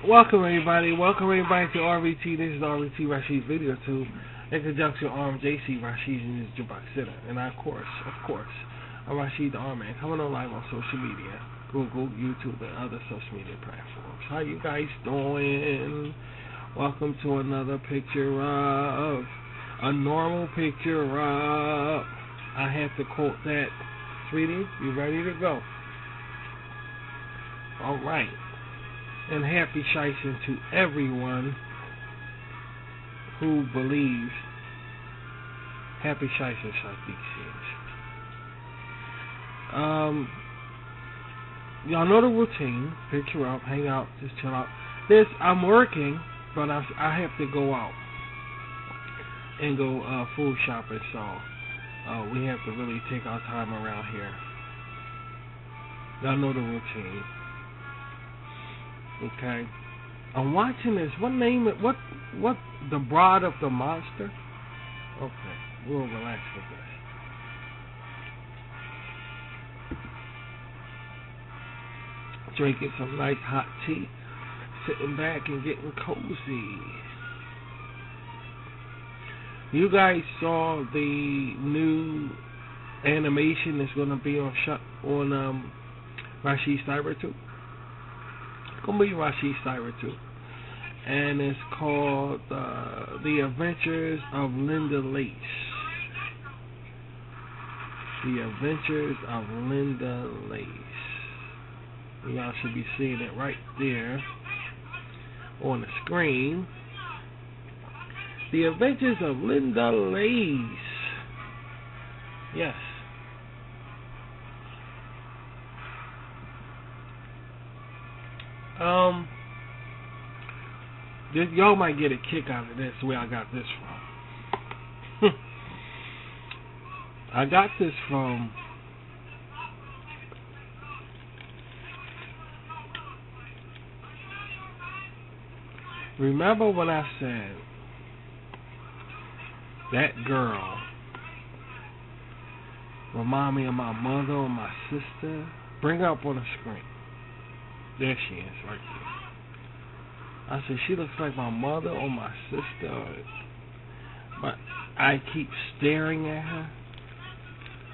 Welcome everybody to RVT. This is RVT Rashid Video Tube in conjunction with RMJC Rashid and his Jukebox Center. And I, of course, I'm Rashid the Arm Man, coming on live on social media, Google, YouTube, and other social media platforms. How you guys doing? Welcome to another picture of a normal picture of. I have to quote that. Sweetie, you ready to go? Alright. And happy Shiesting to everyone who believes. Happy Shiesting, Shakti y'all know the routine. Picture up, hang out, just chill out. I'm working, but I have to go out and go food shopping, so we have to really take our time around here. Y'all know the routine. Okay. I'm watching this. What name it? What? The Bride of the Monster? Okay. We'll relax with this. Drinking some nice hot tea. Sitting back and getting cozy. You guys saw the new animation that's going to be on Rashid Cyber 2? It's going to be Rashid Cyber 2. And it's called The Adventures of Linda Lace. The Adventures of Linda Lace. Y'all should be seeing it right there on the screen. The Adventures of Linda Lace. Yes. Y'all might get a kick out of this, where I got this from. I got this from remember when I said that girl remind me of my mother or my sister? Bring her up on the screen. There she is, right there. I said, she looks like my mother or my sister. But I keep staring at her.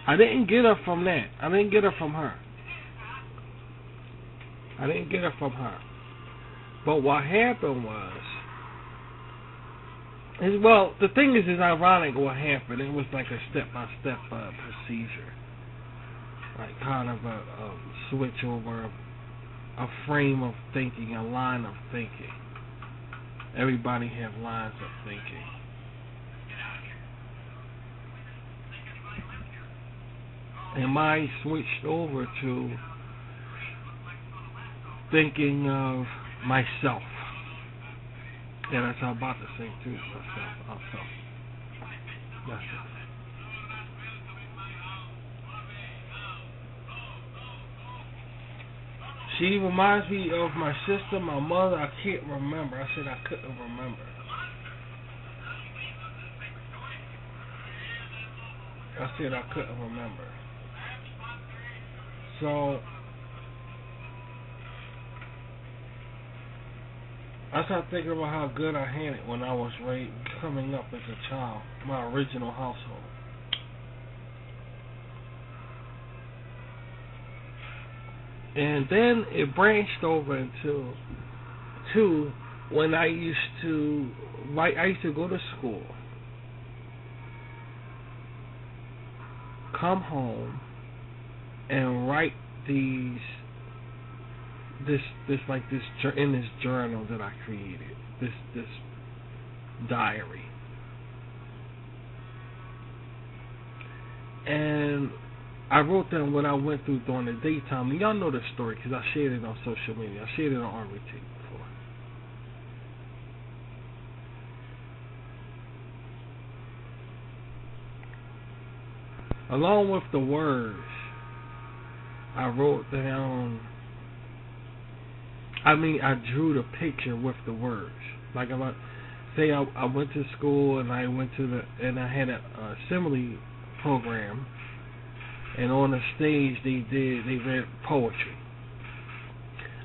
I didn't get her from that. I didn't get her from her. But what happened was, the thing is ironic what happened. It was like a step-by-step procedure. Like kind of a switch over a frame of thinking, a line of thinking. Everybody have lines of thinking. And mine switched over to thinking of myself. Yeah, that's how I'm about to sing too. Myself also. That's it. She reminds me of my sister, my mother. I can't remember. I said I couldn't remember. So I started thinking about how good I had it when I was coming up as a child. My original household. And then it branched over into when I used to go to school, come home, and write in this journal that I created, this diary. And I wrote down what I went through during the daytime. And y'all know the story because I shared it on social media. I shared it on RVT before. Along with the words, I wrote down. I drew the picture with the words. Like I went to school and I had an assembly program. And on the stage, they read poetry.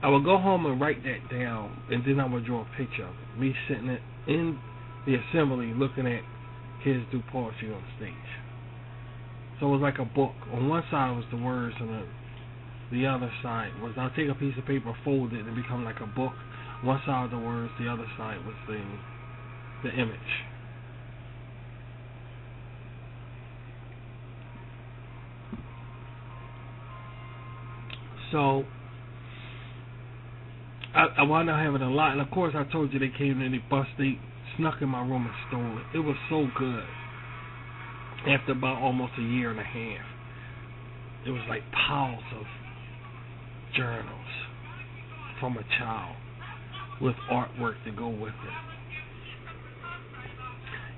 I would go home and write that down, and then I would draw a picture of it. Me sitting in the assembly looking at kids do poetry on stage. So it was like a book. On one side was the words, and the other side was, I'll take a piece of paper, fold it, and become like a book. One side the words, the other side was the image. So I wound up having a lot, and of course I told you they came in, they snuck in my room and stole it. It was so good. After about almost a year and a half, it was like piles of journals from a child with artwork to go with it.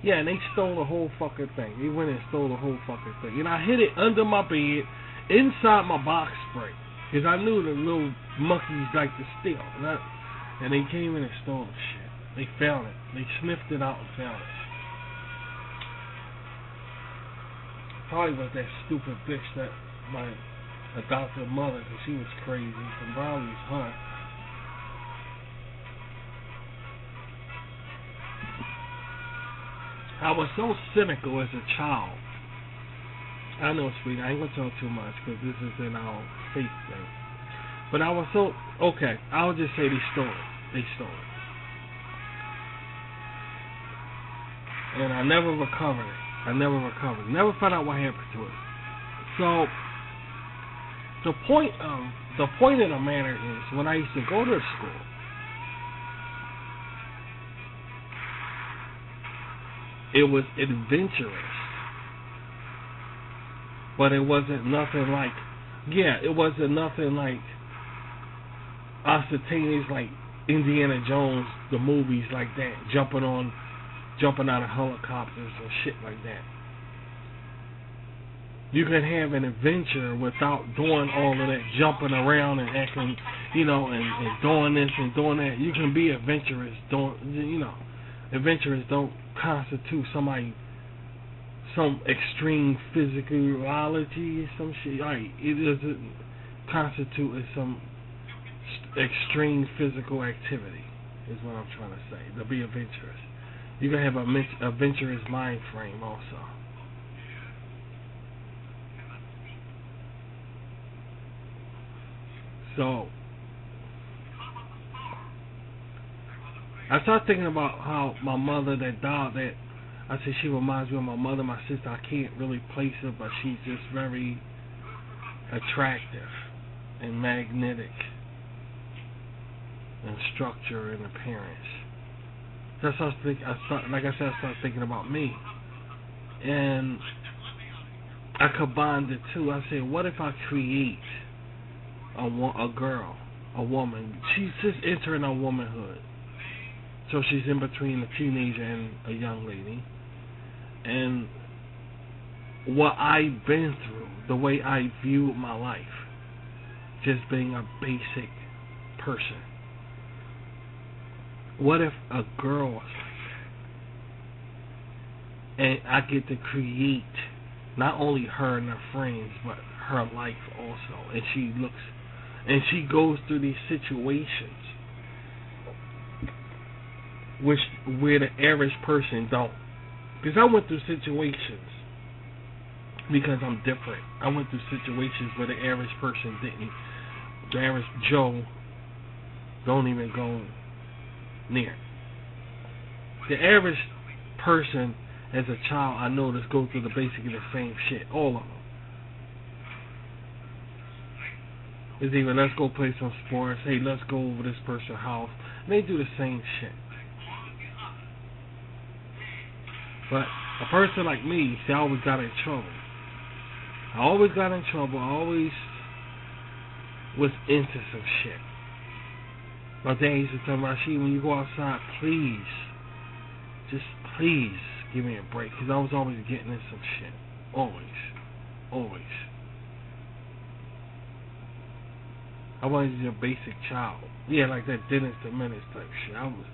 Yeah, and they stole the whole fucking thing. They went and stole the whole fucking thing. And I hid it under my bed, inside my box spring, because I knew the little monkeys like to steal. And they came in and stole the shit. They found it. They sniffed it out and found it. Probably was that stupid bitch that my adopted mother, because she was crazy, and probably was her. I was so cynical as a child. I know, sweetie, I ain't gonna talk too much because this is in our faith thing. But I was so, okay, I'll just say they stole it. They stole it. And I never recovered it. Never found out what happened to it. So the point of the matter is, when I used to go to school, it was adventurous, but it wasn't nothing like, it wasn't nothing like ostentatious like Indiana Jones, the movies like that, jumping out of helicopters and shit like that. You can have an adventure without doing all of that jumping around and acting, and doing this and doing that. You can be adventurous. Adventurous don't constitute some extreme physicality or some shit. Like, it doesn't constitute as some extreme physical activity, is what I'm trying to say. To be adventurous. You can have an adventurous mind frame also. So I started thinking about how my mother that died, that I said she reminds me of my mother, my sister. I can't really place her, but she's just very attractive and magnetic in structure and appearance. So I started thinking about me, and I combined the two. I said, what if I create a girl, a woman? She's just entering her womanhood, so she's in between a teenager and a young lady, and what I've been through, the way I viewed my life, just being a basic person. What if a girl was like that? And I get to create not only her and her friends, but her life also. And she goes through these situations where the average person don't. Because I went through situations because I'm different. I went through situations where the average person didn't. The average Joe don't even go near. The average person as a child I noticed go through basically the same shit. All of them. It's either let's go play some sports, hey, let's go over this person's house. And they do the same shit. But a person like me, see, I always got in trouble. I always was into some shit. My dad used to tell me, Rashid, when you go outside, please give me a break. Because I was always getting in some shit. Always. I wasn't just a basic child. Yeah, like that Dennis the Menace type shit. I was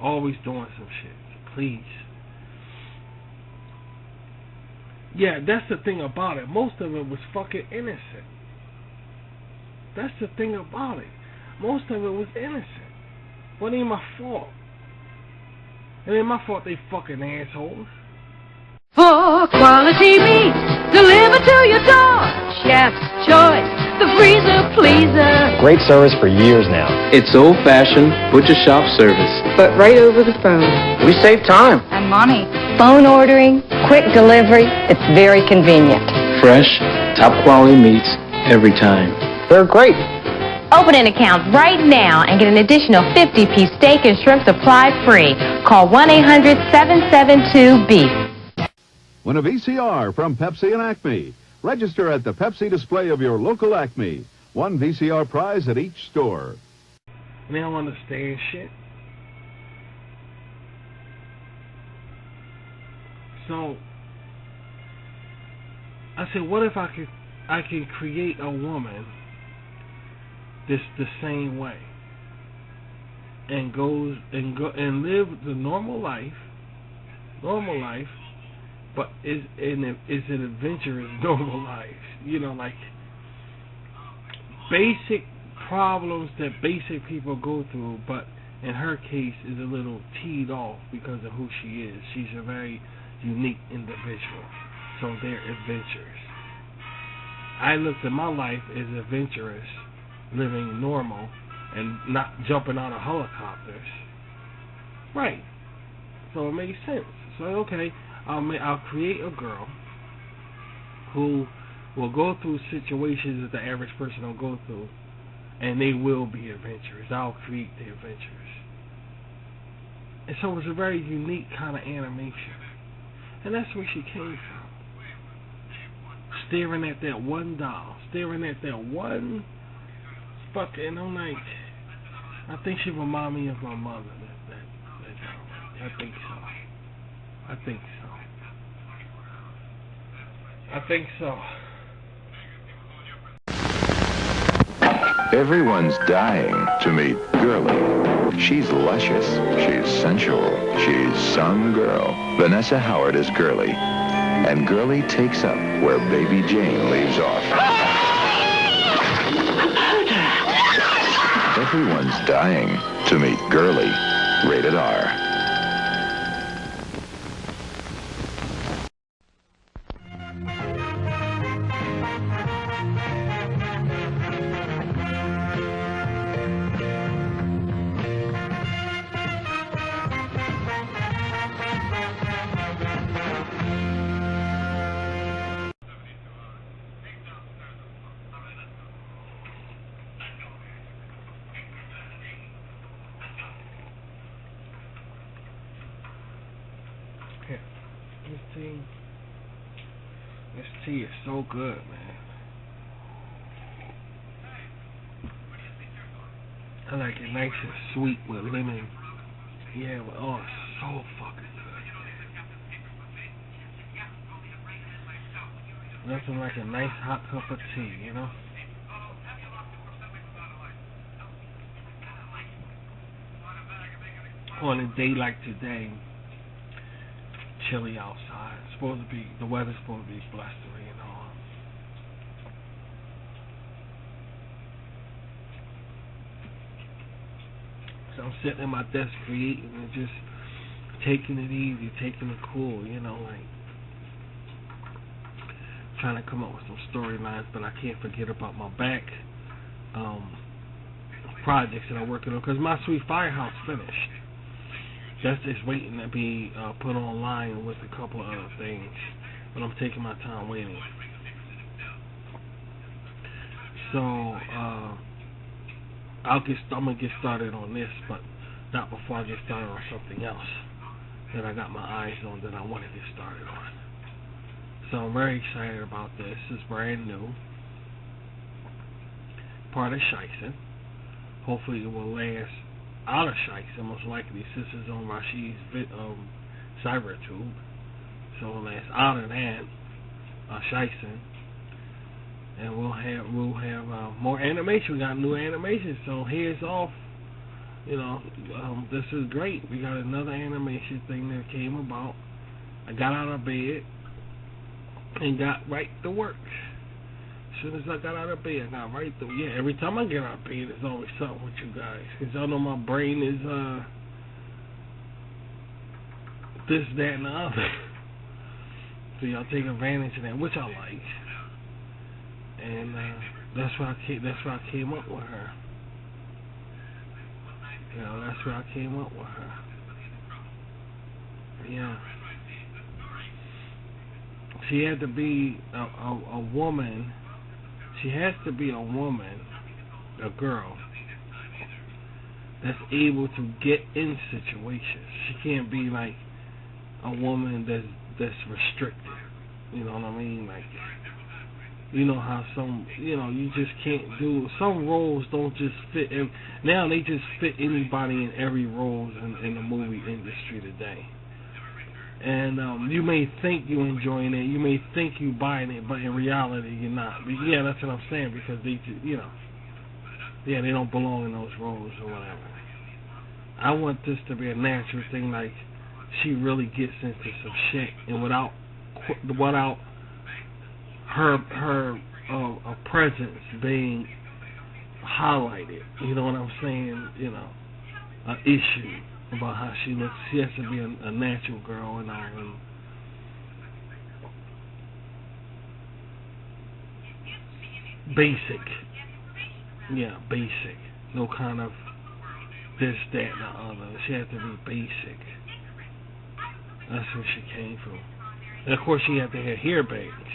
always doing some shit. So please. Yeah, that's the thing about it. Most of it was fucking innocent. That's the thing about it. Most of it was innocent. What ain't my fault? It ain't my fault they fucking assholes. For quality meat delivered to your door. Chef's Choice, the freezer pleaser. Great service for years now. It's old-fashioned butcher shop service, But right over the phone. we save time. And money. Phone ordering, quick delivery, it's very convenient. Fresh, top-quality meats every time. They're great. Open an account right now and get an additional 50-piece steak and shrimp supply free. Call 1-800-772-BEEF. Win a VCR from Pepsi and Acme. Register at the Pepsi display of your local Acme. One VCR prize at each store. And they don't understand shit. So I said, what if I can create a woman this the same way and go and live the normal life, but is an adventurous normal life. You know, like basic problems that basic people go through, but in her case is a little teed off because of who she is. She's a very unique individual, so they're adventurous. I looked at my life as adventurous, living normal, and not jumping out of helicopters. Right. So it makes sense. So okay, I'll create a girl who will go through situations that the average person will go through, and they will be adventurous. I'll create the adventures. And so it was a very unique kind of animation. And that's where she came from. Staring at that one doll, staring at that one fucking, I'm like, I think she remind me of my mother, that doll. I think so. Everyone's dying to meet Girlie. She's luscious, she's sensual, she's some girl. Vanessa Howard is Girlie, and Girlie takes up where Baby Jane leaves off. Everyone's dying to meet Girlie. Rated R. This tea is so good, man. I like it nice and sweet with lemon. Yeah, well, oh, it's so fucking good. Nothing like a nice hot cup of tea, you know? On a day like today, chilly outside. The weather's supposed to be blustery and all. So I'm sitting at my desk creating and just taking it easy, taking it cool, you know, like trying to come up with some storylines, but I can't forget about my back projects that I'm working on, because my Sweet Firehouse finished. That's just waiting to be put online with a couple of other things, but I'm taking my time waiting. So I'm gonna get started on this, but not before I get started on something else that I got my eyes on that I want to get started on. So I'm very excited about this. It's brand new, part of Shiestin. Hopefully it will last out of Shiestin, most likely, since it's on Rashid's CyberTube. So it'll last out of that Shiestin, and we'll have more animation. We got new animation, so here's off. You know, this is great. We got another animation thing that came about. I got out of bed and got right to work. soon as I got out of bed, I got right through. Yeah, every time I get out of bed, there's always something with you guys. Because y'all know my brain is, this, that, and the other. So y'all take advantage of that, which I like. And, that's why I came up with her. You know, that's where I came up with her. Yeah. She had to be a woman. She has to be a woman, a girl, that's able to get in situations. She can't be like a woman that's restricted. You know what I mean? Like, you know how some, you know, you just can't do, some roles don't just fit, now they just fit anybody in every role in the movie industry today. And you may think you're enjoying it, you may think you're buying it, but in reality you're not. But yeah, that's what I'm saying, because they, you know, yeah, they don't belong in those roles or whatever. I want this to be a natural thing, like she really gets into some shit, and without her presence being highlighted, you know what I'm saying? You know, an issue about how she looks. She has to be a natural girl and all. And basic, yeah, basic. No kind of this, that, and the other. She has to be basic. That's where she came from. And of course, she had to have hair bangs.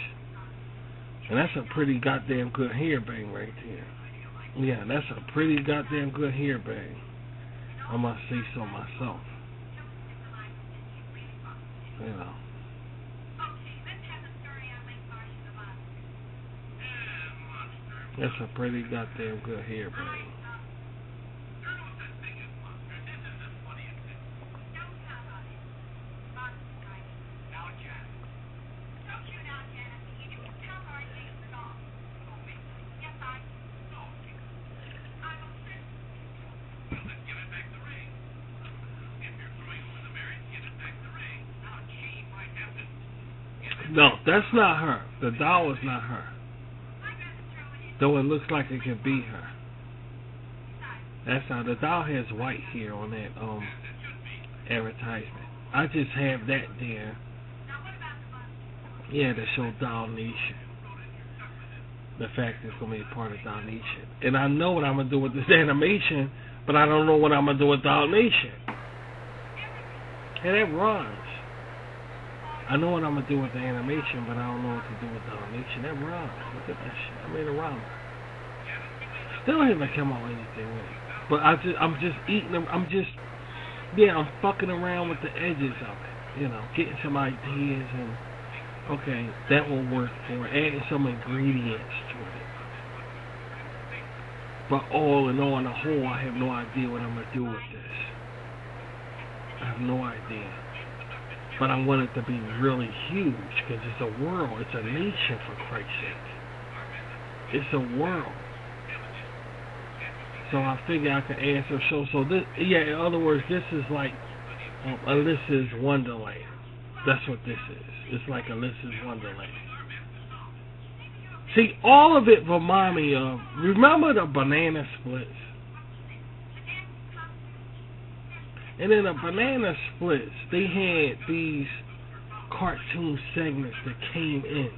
And that's a pretty goddamn good hair bang right there. Yeah, that's a pretty goddamn good hair bang. I must say so myself. You know. That's a pretty goddamn good hair bang. No, that's not her. The doll is not her. Though it looks like it could be her. That's not. The doll has white here on that advertisement. I just have that there. Yeah, to show Doll Nation. The fact that it's gonna be a part of Doll Nation. And I know what I'm gonna do with this animation, but I don't know what I'm gonna do with Doll Nation. And that rhymes. I know what I'm going to do with the animation, but I don't know what to do with the animation. That rhymes. Look at that shit. I made a rhyme. Still haven't come out with anything with it. But I'm just eating them. I'm fucking around with the edges of it. You know, getting some ideas and, okay, that will work for it. Adding some ingredients to it. But all in all, on the whole, I have no idea what I'm going to do with this. I have no idea. But I want it to be really huge, because it's a world, it's a nation, for Christ's sake. It's a world. So I figure I can add some shows. So this, yeah, in other words, this is like Alice's Wonderland. That's what this is. It's like Alice's Wonderland. See, all of it remind me of, remember the Banana Splits? And in the Banana Splits, they had these cartoon segments that came in.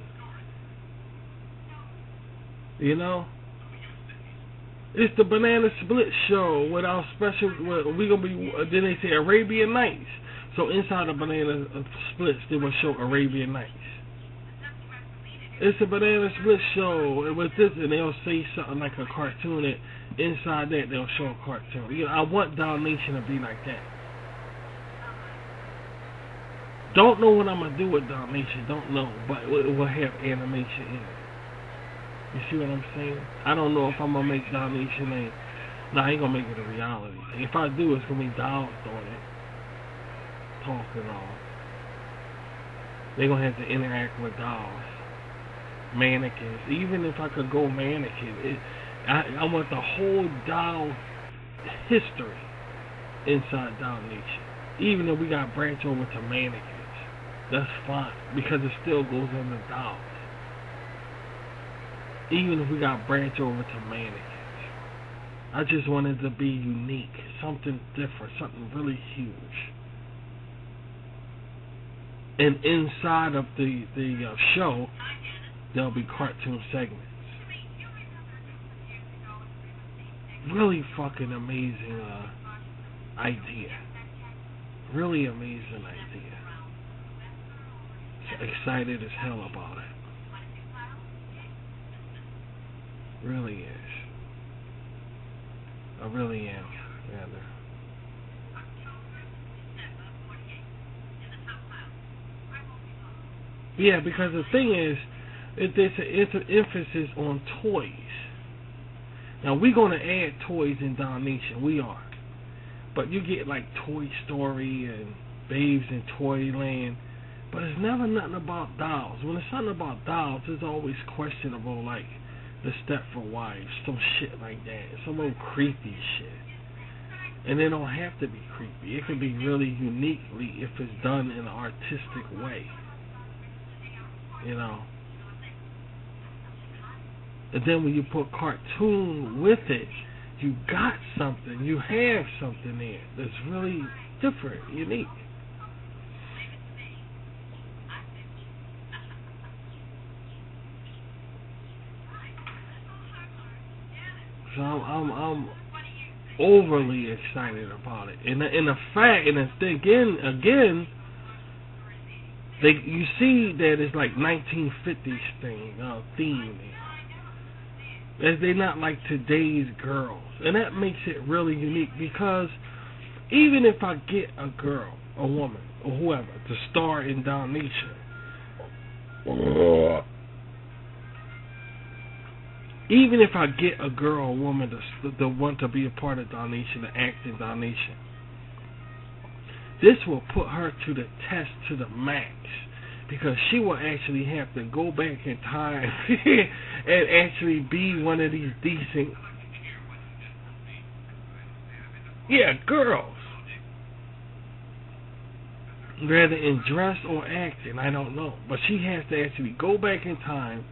You know? It's the Banana Split show with our special, we gonna be, then they say Arabian Nights. So inside the Banana Splits, they will show Arabian Nights. It's a Banana Split show, and with this, and they'll say something like a cartoon, and inside that, they'll show a cartoon. You know, I want Doll Nation to be like that. Don't know what I'm going to do with Doll Nation, don't know, but it will have animation in it. You see what I'm saying? I don't know if I'm going to make Doll Nation I ain't going to make it a reality. If I do, it's going to be dolls doing it. Talking all. They're going to have to interact with dolls. Mannequins. Even if I could go mannequin, I want the whole doll history inside Doll Nation. Even if we got to branch over to mannequins, that's fine, because it still goes under dolls. even if we got branch over to mannequins. I just wanted to be unique, something different, something really huge. And inside of the show, there'll be cartoon segments. Really fucking amazing idea. Really amazing idea. So excited as hell about it. Really is. I really am, rather. Yeah, because the thing is, it's an emphasis on toys. Now, we're going to add toys in Dalmatian. We are. But you get like Toy Story and Babes in Toyland. But it's never nothing about dolls. When it's something about dolls, it's always questionable, like the Stepford Wives, some shit like that. Some old creepy shit. And it don't have to be creepy. It can be really uniquely if it's done in an artistic way. You know. And then when you put cartoon with it, you got something. You have something there that's really different, unique. So I'm overly excited about it. And the fact, and again, you see that it's like 1950s theme. They're not like today's girls. And that makes it really unique because even if I get a girl, a woman, or whoever to star in Dalmatian, even if I get a girl or woman to want to be a part of Dalmatian, to act in Dalmatian, this will put her to the test to the max. Because she will actually have to go back in time and actually be one of these decent, girls. Rather in dress or acting, I don't know. But she has to actually go back in time.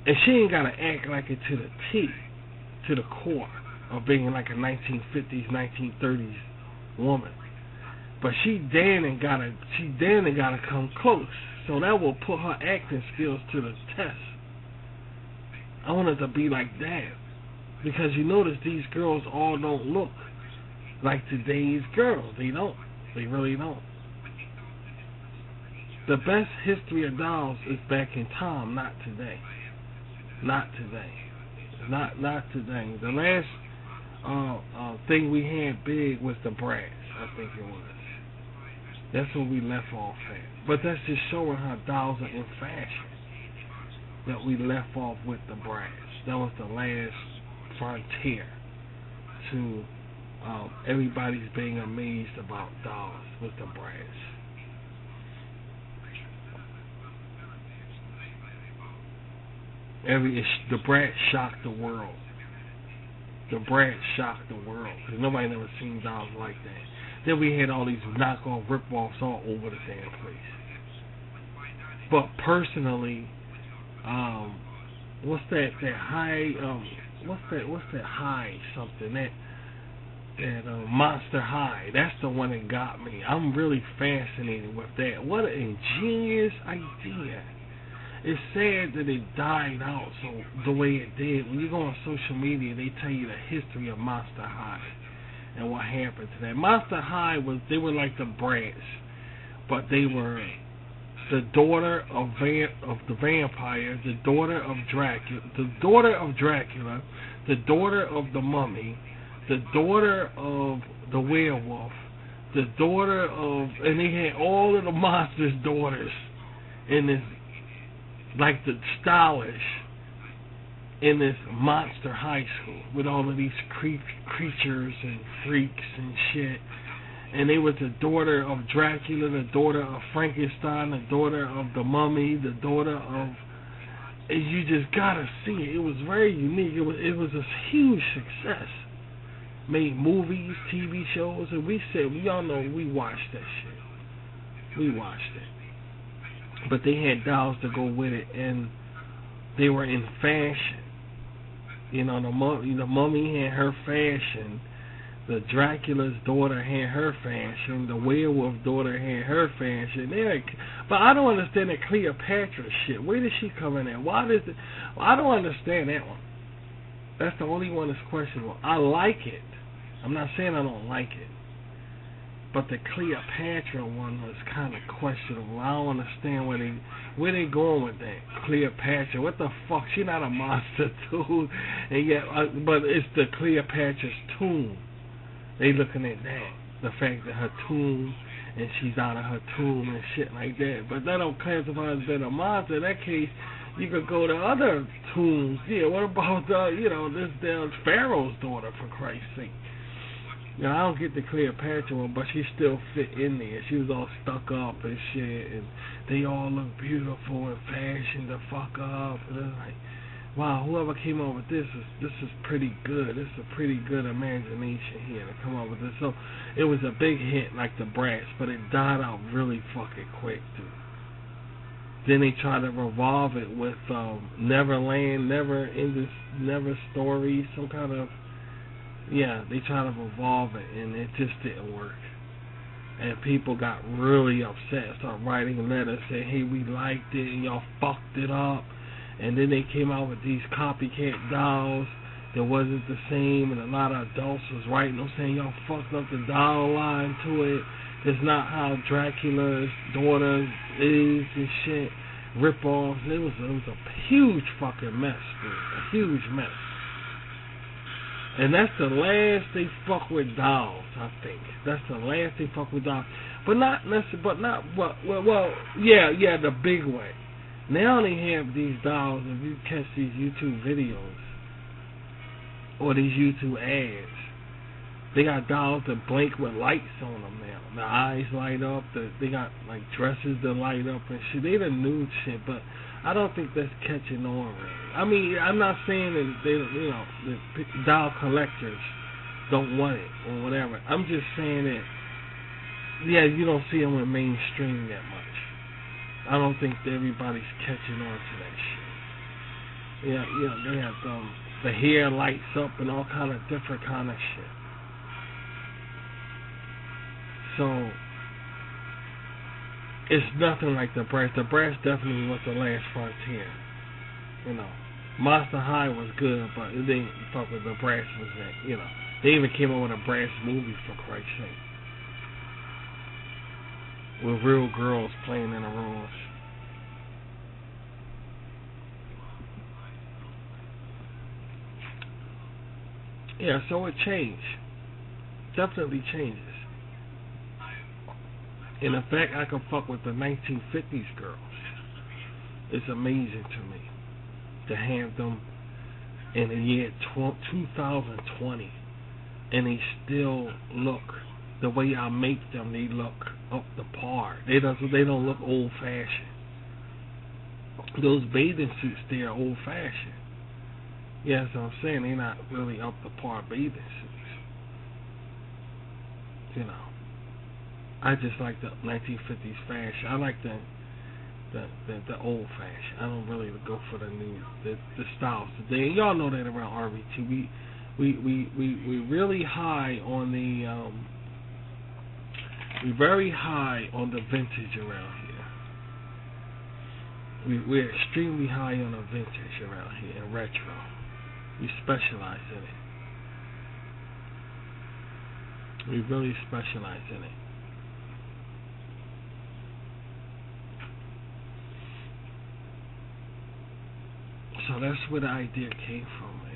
And she ain't got to act like it to the T, to the core of being like a 1950s, 1930s woman. But she damn gotta come close. So that will put her acting skills to the test. I want it to be like that. Because you notice these girls all don't look like today's girls. They don't. They really don't. The best history of dolls is back in time, not today. Not today. Not today. The last thing we had big was the Bratz, I think it was. That's where we left off at. But that's just showing how dolls are in fashion. That we left off with the Bratz. That was the last frontier to everybody's being amazed about dolls with the Bratz. The Bratz shocked the world. The Bratz shocked the world because nobody never seen dolls like that. Then we had all these knockoff, rip-offs all over the damn place. But personally, what's that high? What's that high something? That Monster High. That's the one that got me. I'm really fascinated with that. What an ingenious idea. It's sad that it died out so the way it did. When you go on social media, they tell you the history of Monster High and what happened to that. Monster High they were like the Bratz, but they were the daughter of the vampire, the daughter of Dracula, the daughter of the Mummy, the daughter of the werewolf, the daughter of, and they had all of the monsters' daughters in this, like the stylish, in this monster high school with all of these creatures and freaks and shit. And they was the daughter of Dracula, the daughter of Frankenstein, the daughter of the Mummy, the daughter of... And you just gotta see it. It was very unique. It was a huge success. Made movies, TV shows, and we all know we watched that shit. We watched it. But they had dolls to go with it, and they were in fashion. You know, the mummy had her fashion, the Dracula's daughter had her fashion, the werewolf daughter had her fashion. But I don't understand that Cleopatra shit. Where did she come in at? Why does it? I don't understand that one. That's the only one that's questionable. I like it. I'm not saying I don't like it. But the Cleopatra one was kind of questionable. I don't understand where they going with that. Cleopatra, what the fuck? She not a monster too, and yet, but it's the Cleopatra's tomb. They looking at that, the fact that her tomb, and she's out of her tomb and shit like that. But that don't classify her as being a monster. In that case, you could go to other tombs. Yeah, what about this damn Pharaoh's daughter, for Christ's sake? Now, I don't get the Cleopatra one, but she still fit in there. She was all stuck up and shit, and they all look beautiful and fashioned the fuck up. And it's like, wow, whoever came up with this is pretty good. This is a pretty good imagination here to come up with this. So it was a big hit like the Bratz, but it died out really fucking quick, dude. Then they tried to revolve it with Neverland, Never Story, some kind of. Yeah, they tried to revolve it, and it just didn't work. And people got really upset, started writing letters saying, hey, we liked it, and y'all fucked it up. And then they came out with these copycat dolls that wasn't the same, and a lot of adults was writing them saying, y'all fucked up the doll line to it. That's not how Dracula's daughter is and shit. Rip-offs. It was a huge fucking mess, dude. A huge mess. And that's the last they fuck with dolls, I think. That's the last they fuck with dolls. But not necessarily, the big way. Now they have these dolls, if you catch these YouTube videos, or these YouTube ads, they got dolls that blink with lights on them now. The eyes light up, they got like dresses that light up and shit. They the nude shit, but I don't think that's catching on really. I mean, I'm not saying that the doll collectors don't want it or whatever. I'm just saying that, yeah, you don't see them in mainstream that much. I don't think that everybody's catching on to that shit. Yeah, they have the hair lights up and all kind of different kind of shit. So it's nothing like the Bratz. The Bratz definitely was the last frontier. Monster High was good, but it didn't fuck with the Bratz was that. They even came up with a Bratz movie, for Christ's sake, with real girls playing in the roles. Yeah, so it changed. Definitely changes. In fact, I can fuck with the 1950s girls. It's amazing to me to have them in the year 2020, and they still look the way I make them. They look up the par. They don't look old fashioned. Those bathing suits, they're old fashioned. Yeah, that's what I'm saying. They're not really up the par bathing suits. I just like the 1950s fashion. I like the old fashion. I don't really go for the new the styles today. Y'all know that around RVT. We really high on the we very high on the vintage around here. We're extremely high on the vintage around here and retro. We specialize in it. We really specialize in it. So that's where the idea came from, man.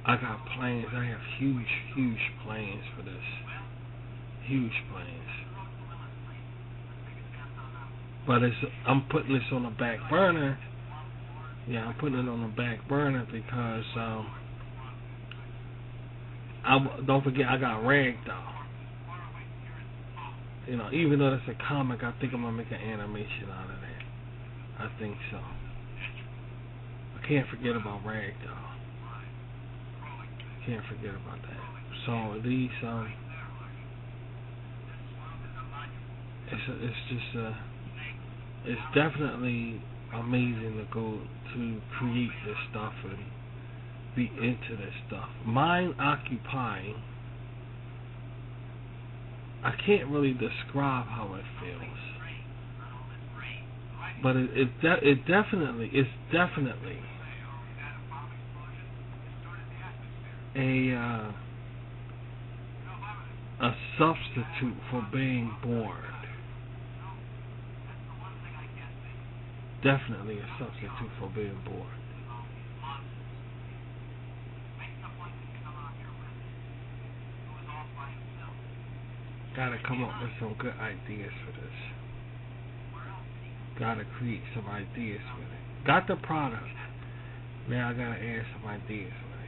I got plans. I have huge plans for this. Huge plans. But I'm putting this on the back burner. Yeah, I'm putting it on the back burner because don't forget I got Ragdoll. Even though that's a comic, I think I'm gonna make an animation out of that. I think so. I can't forget about Ragdoll. Can't forget about that. So these it's just it's definitely amazing to go to create this stuff and be into this stuff. Mind occupying. I can't really describe how it feels, but it's definitely a substitute for being bored. Definitely a substitute for being bored. Gotta come up with some good ideas for this. Gotta create some ideas with it. Got the product. Now I gotta add some ideas with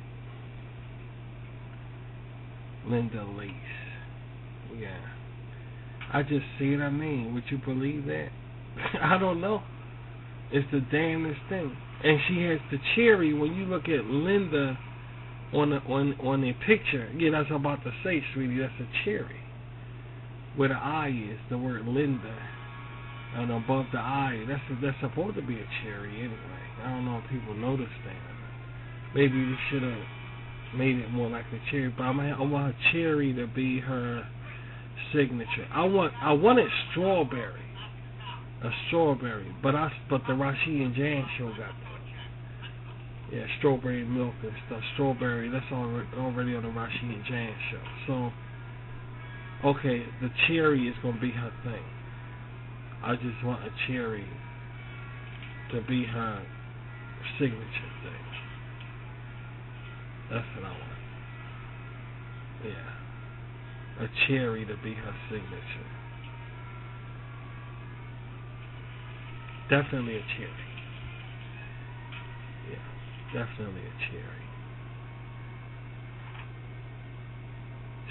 it. Linda Lace. Yeah. I just see what I mean. Would you believe that? I don't know. It's the damnedest thing. And she has the cherry. When you look at Linda on the picture, yeah, that's what I'm about to say, sweetie. That's a cherry. Where the eye is, the word Linda, and above the eye, that's supposed to be a cherry anyway. I don't know if people notice that. Maybe we should have made it more like a cherry, but I want her cherry to be her signature. I wanted strawberry. A strawberry, but the Rashid and Jan show got that. Yeah, strawberry milk and stuff. Strawberry, that's already on the Rashid and Jan show. So, okay, the cherry is gonna be her thing. I just want a cherry to be her signature thing. That's what I want. Yeah, a cherry to be her signature. Definitely a cherry. Yeah, definitely a cherry.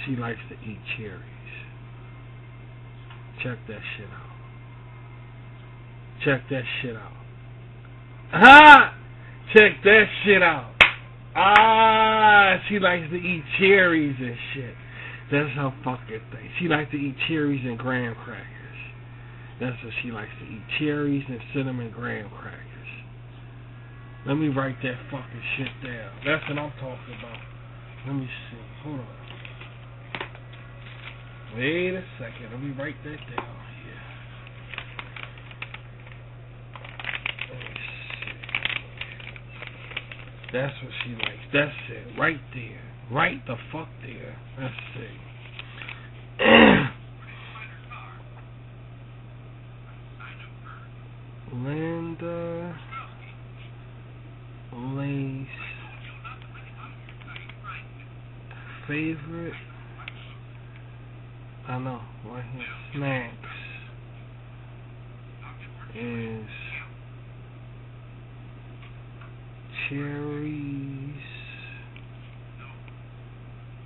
She likes to eat cherries. Check that shit out. Check that shit out. Ah! Check that shit out. Ah! She likes to eat cherries and shit. That's her fucking thing. She likes to eat cherries and graham crackers. That's what she likes to eat. Cherries and cinnamon graham crackers. Let me write that fucking shit down. That's what I'm talking about. Let me see. Hold on. Wait a second. Let me write that down here. Let me see. That's what she likes. That's it. Right there. Right the fuck there. Let's see. Linda Lace favorite, I know, right here, snacks is cherries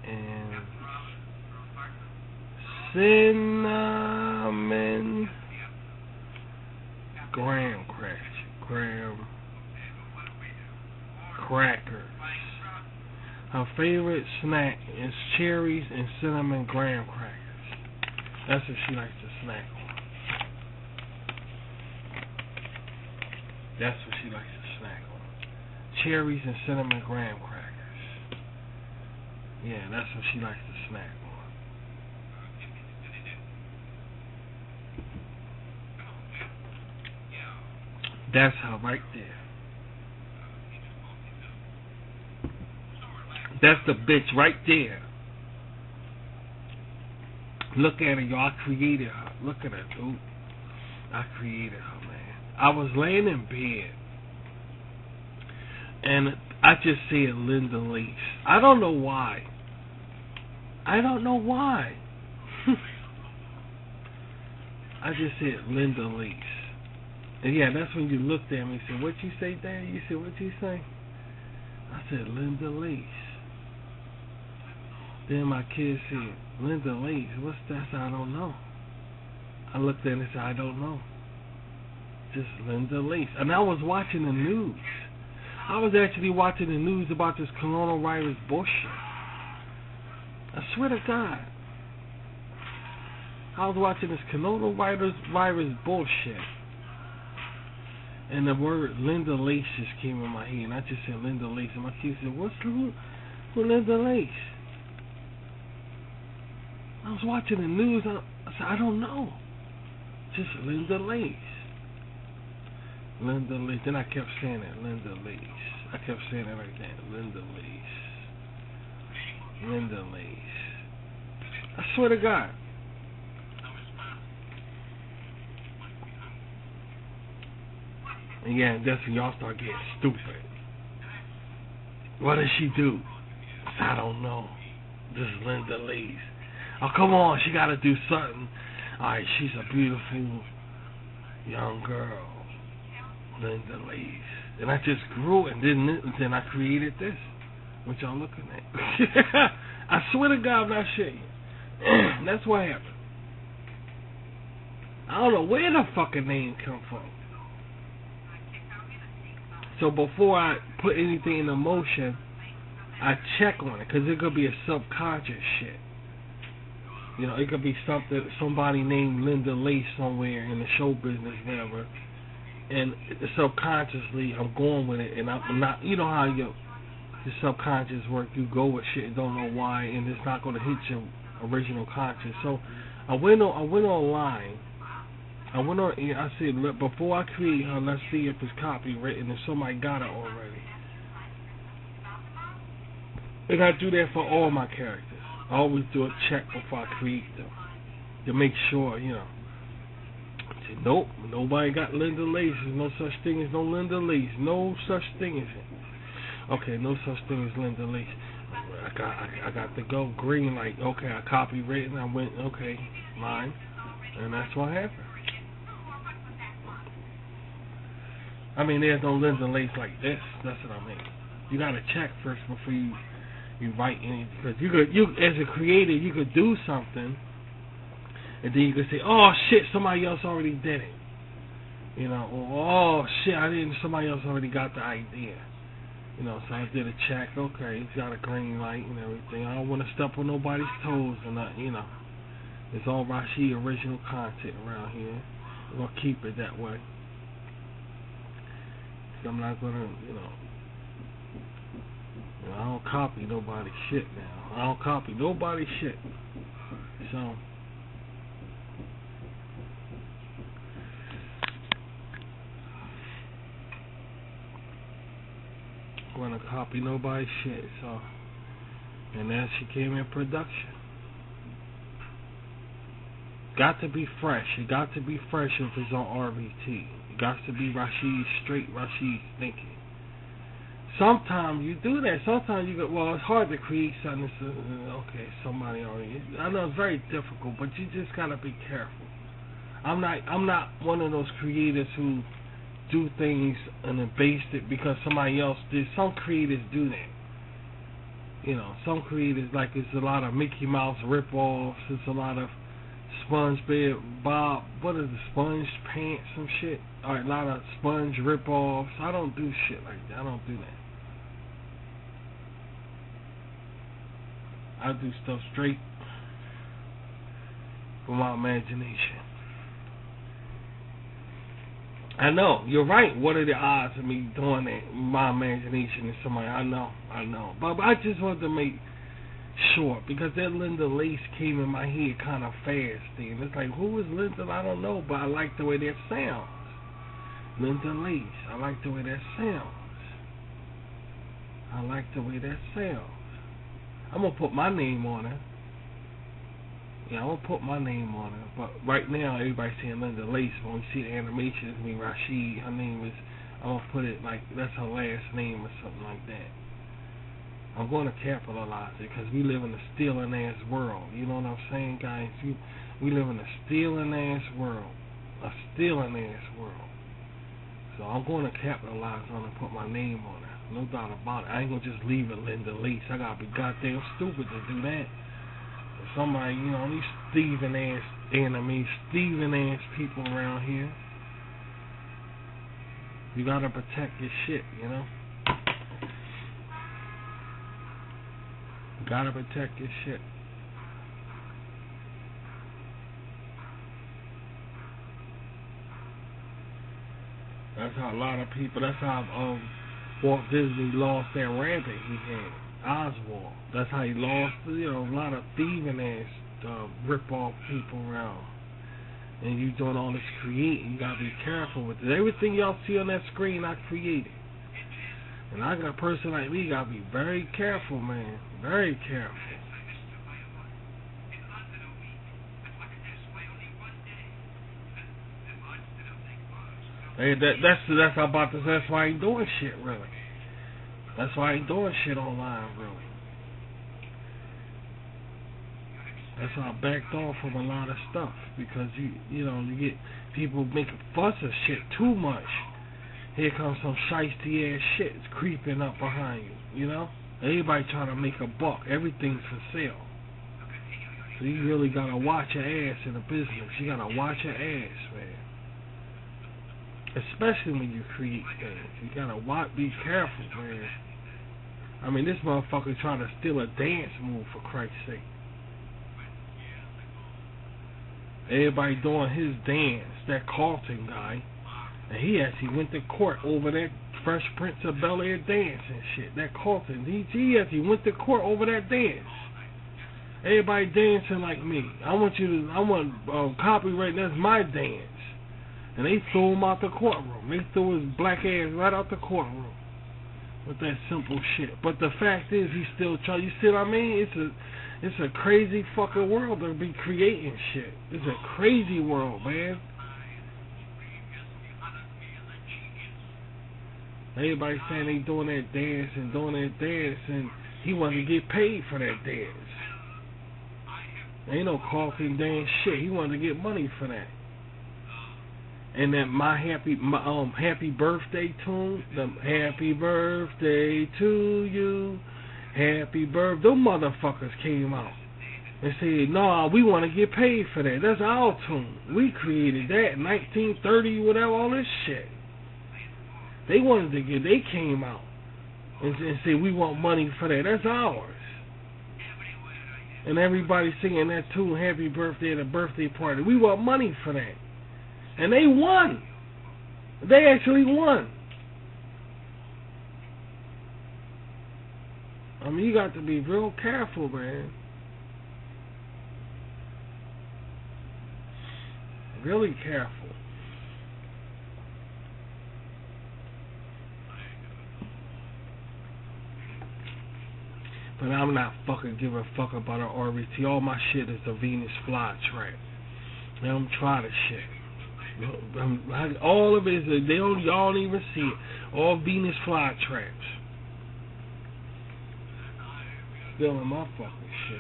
and cinnamon graham crackers. Her favorite snack is cherries and cinnamon graham crackers. That's what she likes to snack on. That's what she likes to snack on. Cherries and cinnamon graham crackers. Yeah, that's what she likes to snack on. That's her right there. That's the bitch right there. Look at her, y'all. I created her. Look at her, dude. I created her, man. I was laying in bed, and I just said Linda Lace. I don't know why. I don't know why. I just said Linda Lace. And yeah, that's when you looked at me and said, what you say, Dad? You said, what you say? I said, Linda Lace. Then my kid said, Linda Lace, what's that? I said, I don't know. I looked at it and said, I don't know. Just Linda Lace. And I was watching the news. I was actually watching the news about this coronavirus bullshit. I swear to God. I was watching this coronavirus bullshit. And the word Linda Lace just came in my head, and I just said Linda Lace, and my kid said, who Linda Lace? I was watching the news, I said, I don't know. Just Linda Lace. Linda Lace. Then I kept saying it, Linda Lace. I kept saying it like that, Linda Lace. Linda Lace. I swear to God. And yeah, that's when y'all start getting stupid. What does she do? I don't know. This is Linda Lace. Oh, come on, she gotta do something. Alright, she's a beautiful young girl. Linda Lace. And I just grew and then I created this. What y'all looking at? I swear to God, I'm not shitting you. That's what happened. I don't know where the fucking name come from. So before I put anything into motion, I check on it, because it could be a subconscious shit. You know, it could be something, somebody named Linda Lace somewhere in the show business, whatever. And subconsciously, I'm going with it, and I'm not. You know how your subconscious work. You go with shit and don't know why, and it's not going to hit your original conscious. So I went online. I said, before I create her, let's see if it's copywritten, if somebody got it already. And I do that for all my characters. I always do a check before I create them, to make sure, you know. I said, nope, nobody got Linda Lace. There's no such thing as no Linda Lace. No such thing as it. Okay, no such thing as Linda Lace. I got to go green light. Okay, I copywritten. I went, okay, mine. And that's what happened. I mean, there's no Linda Lace like this. That's what I mean. You gotta check first before you write anything, because you as a creator, you could do something, and then you could say, oh shit, somebody else already did it. You know, or oh shit, somebody else already got the idea. You know, so I did a check. Okay, it's got a green light and everything. I don't want to step on nobody's toes or nothing. You know, it's all Rashid original content around here. We're gonna keep it that way. I'm not gonna, you know, I don't copy nobody's shit now. I don't copy nobody's shit. So I'm gonna copy nobody's shit. So, and then she came in production. Got to be fresh. It got to be fresh if it's on RVT. It got to be straight Rashid thinking. Sometimes you do that. Sometimes you go, well, it's hard to create something. Okay, somebody already. I know it's very difficult, but you just gotta be careful. I'm not one of those creators who do things and then base it because somebody else did. Some creators do that. You know, some creators, like, it's a lot of Mickey Mouse rip-offs. It's a lot of SpongeBob, what is the Sponge Pants, some shit. Alright, a lot of Sponge rip-offs. I don't do shit like that. I don't do that. I do stuff straight from my imagination. I know, you're right. What are the odds of me doing that? My imagination is somebody I know. But I just wanted to make sure, because that Linda Lace came in my head kind of fast. And it's like, who is Linda? I don't know, but I like the way that sounds. Linda Lace. I like the way that sounds. I like the way that sounds. I'm going to put my name on her. Yeah, I'm going to put my name on her. But right now, everybody's saying Linda Lace. When we see the animation, it's me, Rashid. Her name is, I'm going to put it like, that's her last name or something like that. I'm going to capitalize it, because we live in a stealing-ass world. You know what I'm saying, guys? We live in a stealing-ass world. A stealing-ass world. So I'm going to capitalize on it and put my name on it. No doubt about it. I ain't going to just leave it Linda Lace. I got to be goddamn stupid to do that. If somebody, you know, these thieving-ass enemies, thieving-ass people around here, you got to protect your shit, you know? You got to protect your shit. That's how a lot of people. That's how Walt Disney lost that rabbit he had, Oswald. That's how he lost. You know, a lot of thieving ass rip off people around. And you doing all this creating. You gotta be careful with it. Everything y'all see on that screen, I created. And I got a person like me, gotta be very careful, man. Very careful. Hey, that's about to say. That's why I ain't doing shit really. That's why I ain't doing shit online really. That's why I backed off from a lot of stuff, because you know you get people making fuss of shit too much. Here comes some shiesty ass shit that's creeping up behind you. You know, everybody trying to make a buck. Everything's for sale. So you really gotta watch your ass in the business. You gotta watch your ass, man. Especially when you create things, you gotta be careful, man. I mean, this motherfucker trying to steal a dance move, for Christ's sake. Everybody doing his dance, that Carlton guy, and he actually went to court over that Fresh Prince of Bel-Air dance and shit. That Carlton, he actually went to court over that dance. Everybody dancing like me. I want copyright. That's my dance. And they threw him out the courtroom. They threw his black ass right out the courtroom with that simple shit. But the fact is, he's still trying. You see what I mean? It's a crazy fucking world to be creating shit. It's a crazy world, man. Everybody saying they doing that dance and he wanted to get paid for that dance. Ain't no Carlton dance shit. He wanted to get money for that. And that happy birthday tune, the happy birthday to you, happy birthday, them motherfuckers came out and said, nah, we want to get paid for that. That's our tune. We created that in 1930, whatever, all this shit. They came out and said, we want money for that. That's ours. And everybody singing that tune, happy birthday at a birthday party. We want money for that. And they won. They actually won. I mean, you got to be real careful, man. Really careful. But I'm not fucking giving a fuck about an RBT. All my shit is the Venus flytrap. They don't try the shit. All of it is, y'all don't even see it. All Venus flytraps. Still in my fucking shit.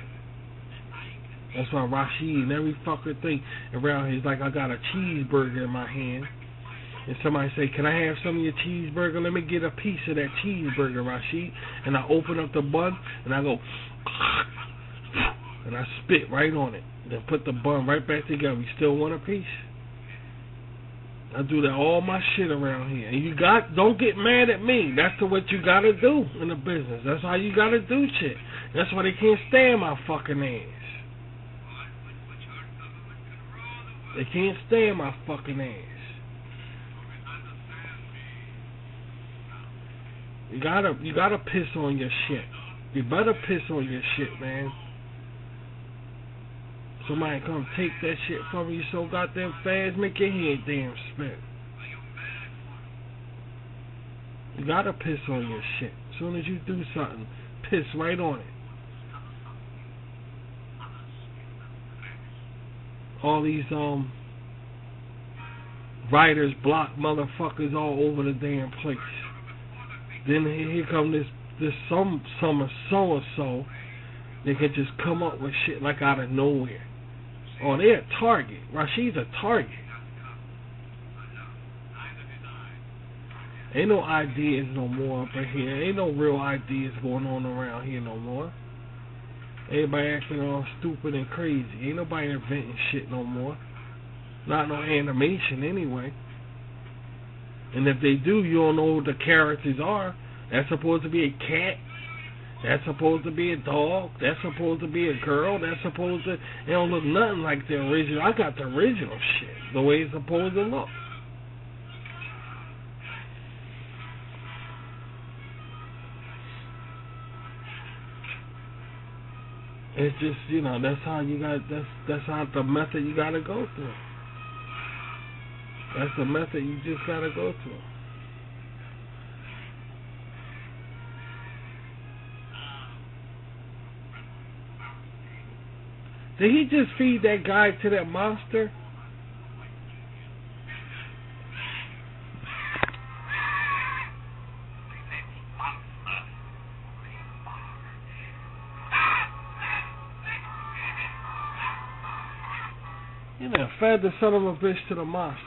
That's why Rashid and every fucking thing around here is like I got a cheeseburger in my hand. And somebody say, can I have some of your cheeseburger? Let me get a piece of that cheeseburger, Rashid. And I open up the bun and I go, and I spit right on it. Then put the bun right back together. You still want a piece? I do that all my shit around here. And don't get mad at me. That's what you gotta do in the business. That's how you gotta do shit. That's why they can't stand my fucking ass. They can't stand my fucking ass. You gotta piss on your shit. You better piss on your shit, man. Somebody come take that shit from you so goddamn fast, make your head damn spin. You gotta piss on your shit. As soon as you do something, piss right on it. All these writers block motherfuckers all over the damn place. Then here come this summer so-and-so. They can just come up with shit like out of nowhere. Oh, they're a target. Rashid's a target. Ain't no ideas no more up in here. Ain't no real ideas going on around here no more. Everybody acting all stupid and crazy. Ain't nobody inventing shit no more. Not no animation anyway. And if they do, you don't know what the characters are. That's supposed to be a cat. That's supposed to be a dog. That's supposed to be a girl. That's supposed to... It don't look nothing like the original. I got the original shit. The way it's supposed to look. It's just, you know, that's how you got. That's how the method you got to go through. That's the method you just got to go through. Did he just feed that guy to that monster? He done fed the son of a bitch to the monster.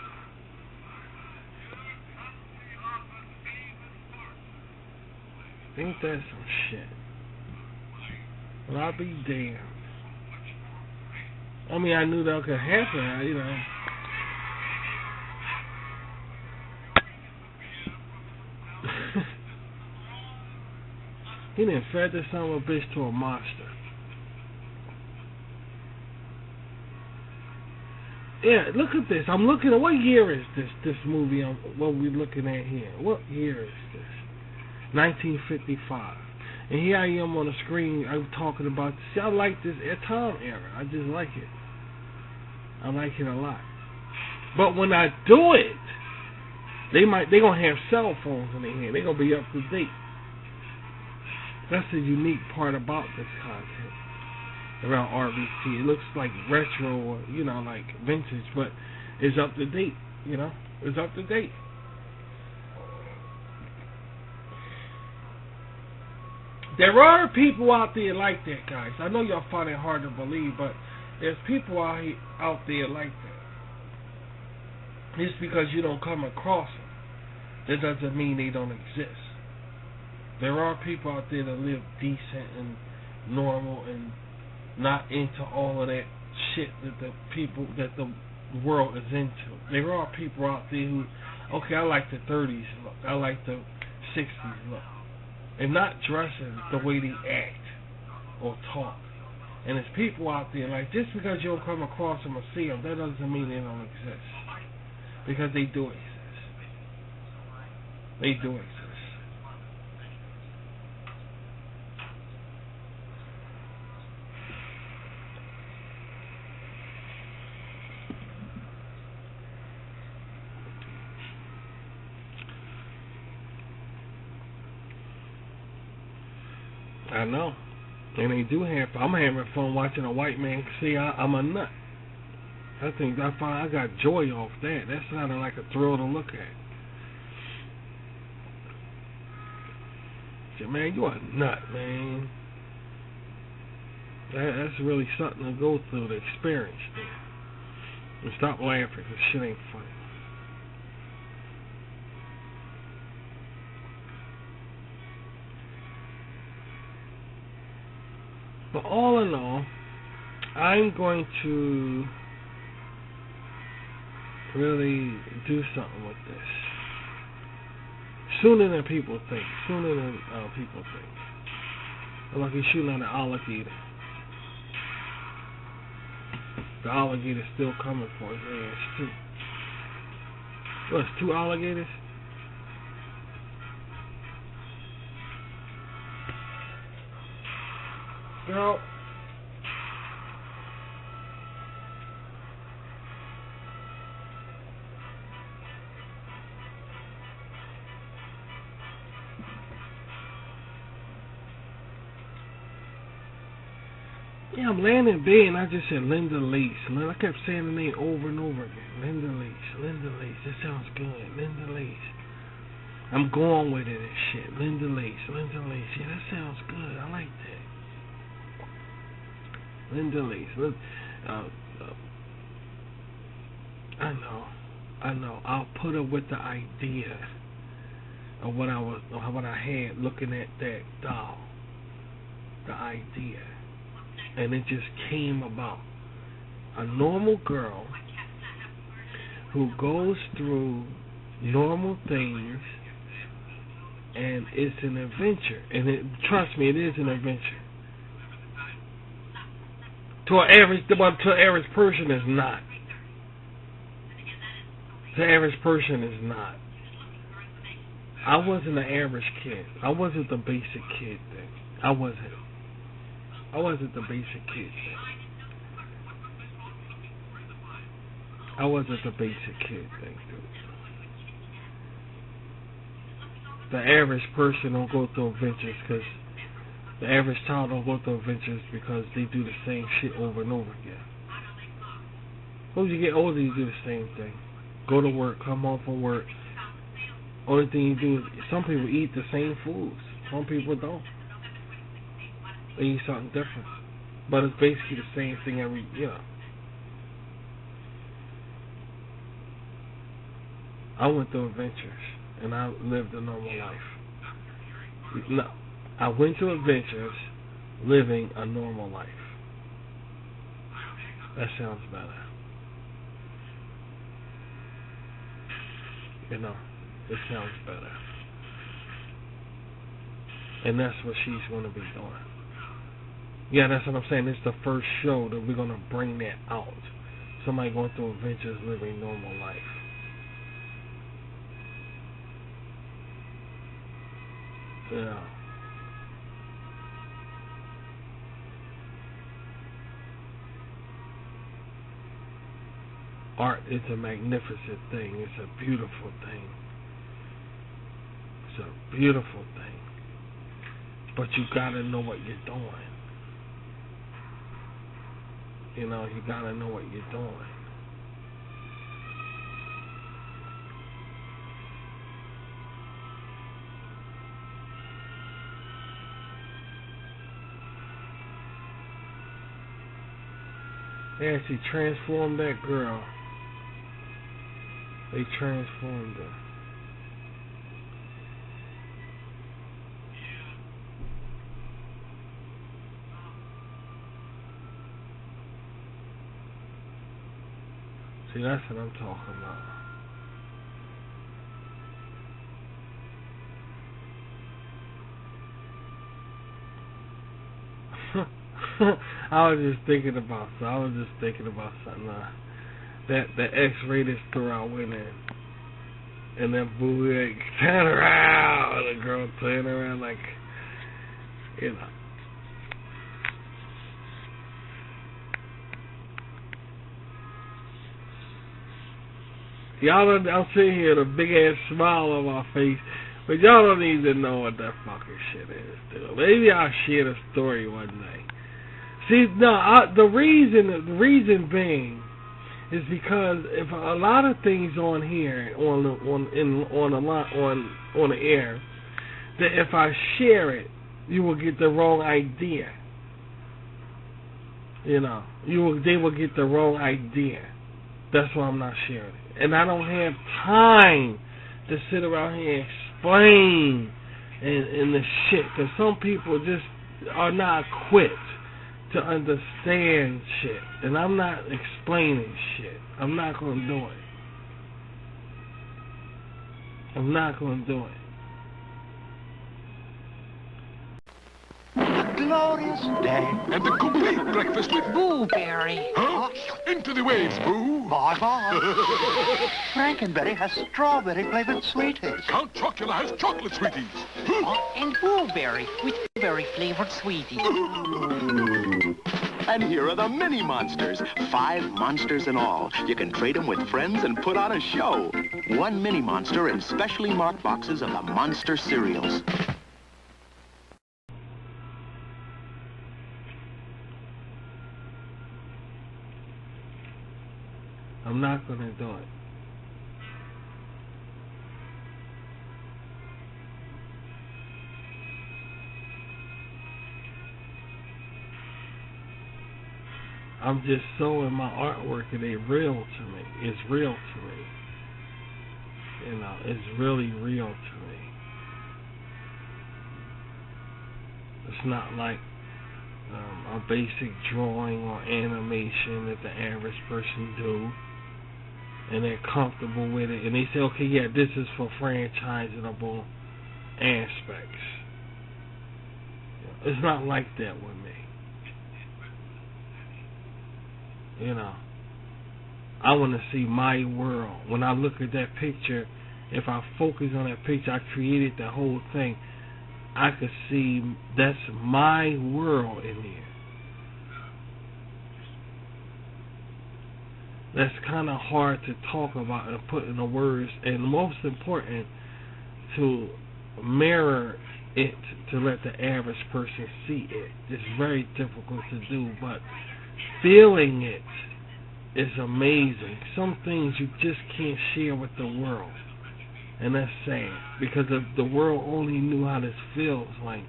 Ain't that some shit? Well, I'll be damned. I mean, I knew that could happen, you know. He done fed the son of a bitch to a monster. Yeah, look at this. I'm looking at, what year is this movie? What we're looking at here? What year is this? 1955. And here I am on the screen. I'm talking about. See, I like this time era. I just like it. I like it a lot. But when I do it, they gonna have cell phones in their hand. They gonna be up to date. That's the unique part about this content around RVT. It looks like retro or, you know, like vintage, but it's up to date, you know? It's up to date. There are people out there like that, guys. I know y'all find it hard to believe, but there's people out there like that. Just because you don't come across them, that doesn't mean they don't exist. There are people out there that live decent and normal and not into all of that shit that the world is into. There are people out there who, okay, I like the 30s look, I like the 60s look, and not dressing the way they act or talk. And there's people out there, like, just because you don't come across them or see them, that doesn't mean they don't exist. Because they do exist. They do exist. I know. And they do have fun. I'm having fun watching a white man see I'm a nut. I got joy off that. That's not like a thrill to look at. Say, man, you a nut, man. That's really something to go through, to experience there. And stop laughing, because shit ain't funny. But all in all, I'm going to really do something with this. Sooner than people think. Sooner than people think. I'm like he's shooting on the alligator. The alligator's still coming for his ass, too. What, it's 2 alligators? Girl. Yeah, I'm laying in bed and I just said Linda Lace. I kept saying the name over and over again. Linda Lace, Linda Lace. That sounds good. Linda Lace. I'm going with it and shit. Linda Lace, Linda Lace. Yeah, that sounds good. I like that. Linda Lace. I know. I'll put her with the idea of what I had looking at that doll. The idea. And it just came about. A normal girl who goes through normal things, and it's an adventure. And trust me, it is an adventure. To an average person is not. The average person is not. I wasn't an average kid. I wasn't the basic kid thing. I wasn't. I wasn't the basic kid. I wasn't the basic kid thing, dude. The average person don't go through adventures because the average child don't go through adventures because they do the same shit over and over again. When you get older, you do the same thing. Go to work, come home from work. Only thing you do is, some people eat the same foods. Some people don't. They eat something different. But it's basically the same thing every, I went through adventures, and I lived a normal life. No, I went through adventures, living a normal life. That sounds better. It sounds better. And that's what she's going to be doing. Yeah, that's what I'm saying. It's the first show that we're going to bring that out. Somebody going through adventures, living normal life. Yeah. Art is a magnificent thing. It's a beautiful thing. It's a beautiful thing. But you gotta know what you're doing. You gotta know what you're doing. They actually transformed that girl. They transformed her. See, that's what I'm talking about. I was just thinking about something. That X-rated store I went in, and that bootleg turned around, the girl turned around like, Y'all don't, I'm sitting here with a big ass smile on my face, but y'all don't need to know what that fucking shit is, dude. Maybe I'll share the story one day. See, no, the reason being is because if a lot of things on here on the air, that if I share it, you will get the wrong idea. They will get the wrong idea. That's why I'm not sharing it, and I don't have time to sit around here and explain and the shit, because some people just are not equipped to understand shit, and I'm not explaining shit. I'm not gonna do it. I'm not gonna do it. A glorious day. And the complete breakfast with Blueberry. Huh? Into the waves, Boo. Bye-bye. Frankenberry has strawberry-flavored sweeties. Count Chocula has chocolate sweeties. And Blueberry with blueberry-flavored sweeties. And here are the mini monsters. 5 monsters in all. You can trade them with friends and put on a show. 1 mini monster in specially marked boxes of the Monster cereals. I'm not gonna do it. I'm just so in my artwork and it's real to me. It's real to me. It's really real to me. It's not like a basic drawing or animation that the average person do, and they're comfortable with it, and they say, okay, yeah, this is for franchisable aspects. It's not like that with me. I want to see my world. When I look at that picture, if I focus on that picture, I created the whole thing. I could see that's my world in here. that's kind of hard to talk about and put into words, and most important, to mirror it, to let the average person see it. It's very difficult to do, but feeling it is amazing. Some things you just can't share with the world, and that's sad, because if the world only knew how this feels, like,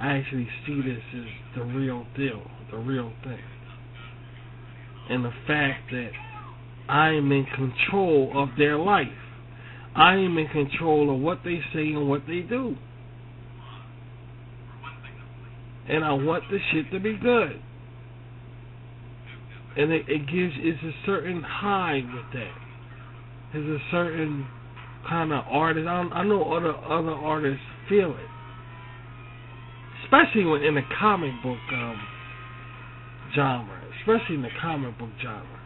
I actually see this as the real deal, the real thing. And the fact that I am in control of their life. I am in control of what they say and what they do. And I want the shit to be good. And it's a certain high with that. There's a certain kind of artist. I know other artists feel it. Especially when in the comic book genre. Especially in the comic book genre.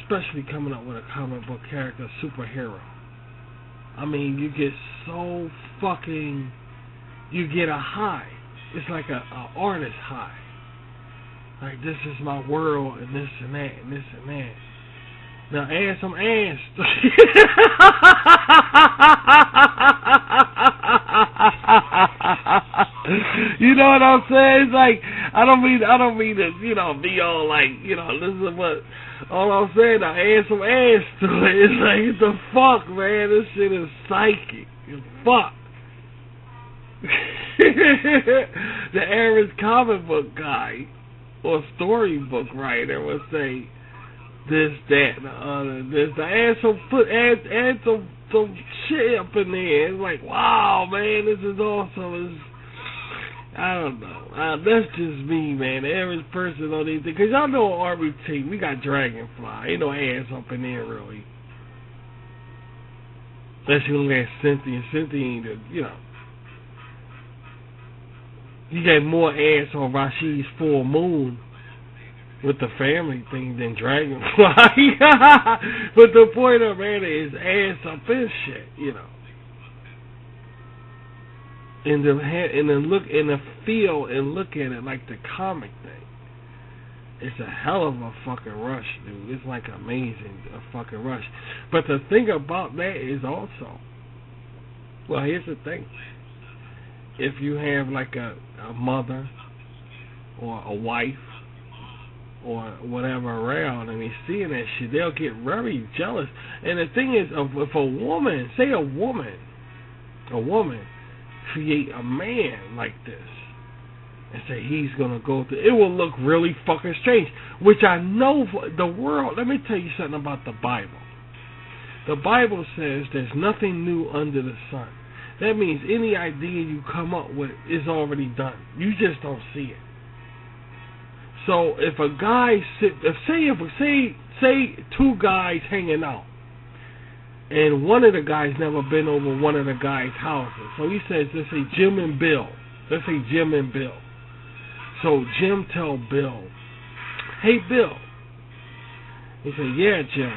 Especially coming up with a comic book character, superhero. I mean, you get so fucking... You get a high. It's like a artist high. Like, this is my world, and this and that, and this and that. Now, ask some ass. You know what I'm saying? It's like, I don't mean to, be all like, listen, but all I'm saying, I add some ass to it. It's like, what the fuck, man? This shit is psychic. It's fuck. The average comic book guy or storybook writer would say this, that, and the other. This, add some shit up in there. It's like, wow, man, this is awesome. I don't know. That's just me, man. The average person don't even think. Because y'all know RBT, we got Dragonfly. Ain't no ass up in there, really. Unless you look at Cynthia. Cynthia ain't, You got more ass on Rashid's full moon with the family thing than Dragonfly. But the point of it is ass up in shit, And then look and the feel and look at it like the comic thing. It's a hell of a fucking rush, dude. It's like amazing, a fucking rush. But the thing about that is also, well, here's the thing. If you have like a mother or a wife or whatever around and they seeing that shit, they'll get very jealous. And the thing is, if a woman, say a woman create a man like this and say he's gonna go through, it will look really fucking strange. Which I know the world. Let me tell you something about the Bible. The Bible says there's nothing new under the sun. That means any idea you come up with is already done. You just don't see it. So if a guy say two guys hanging out, and one of the guys never been over one of the guys' houses. So he says, let's say Jim and Bill. Let's say Jim and Bill. So Jim tell Bill, hey Bill. He said, yeah Jim.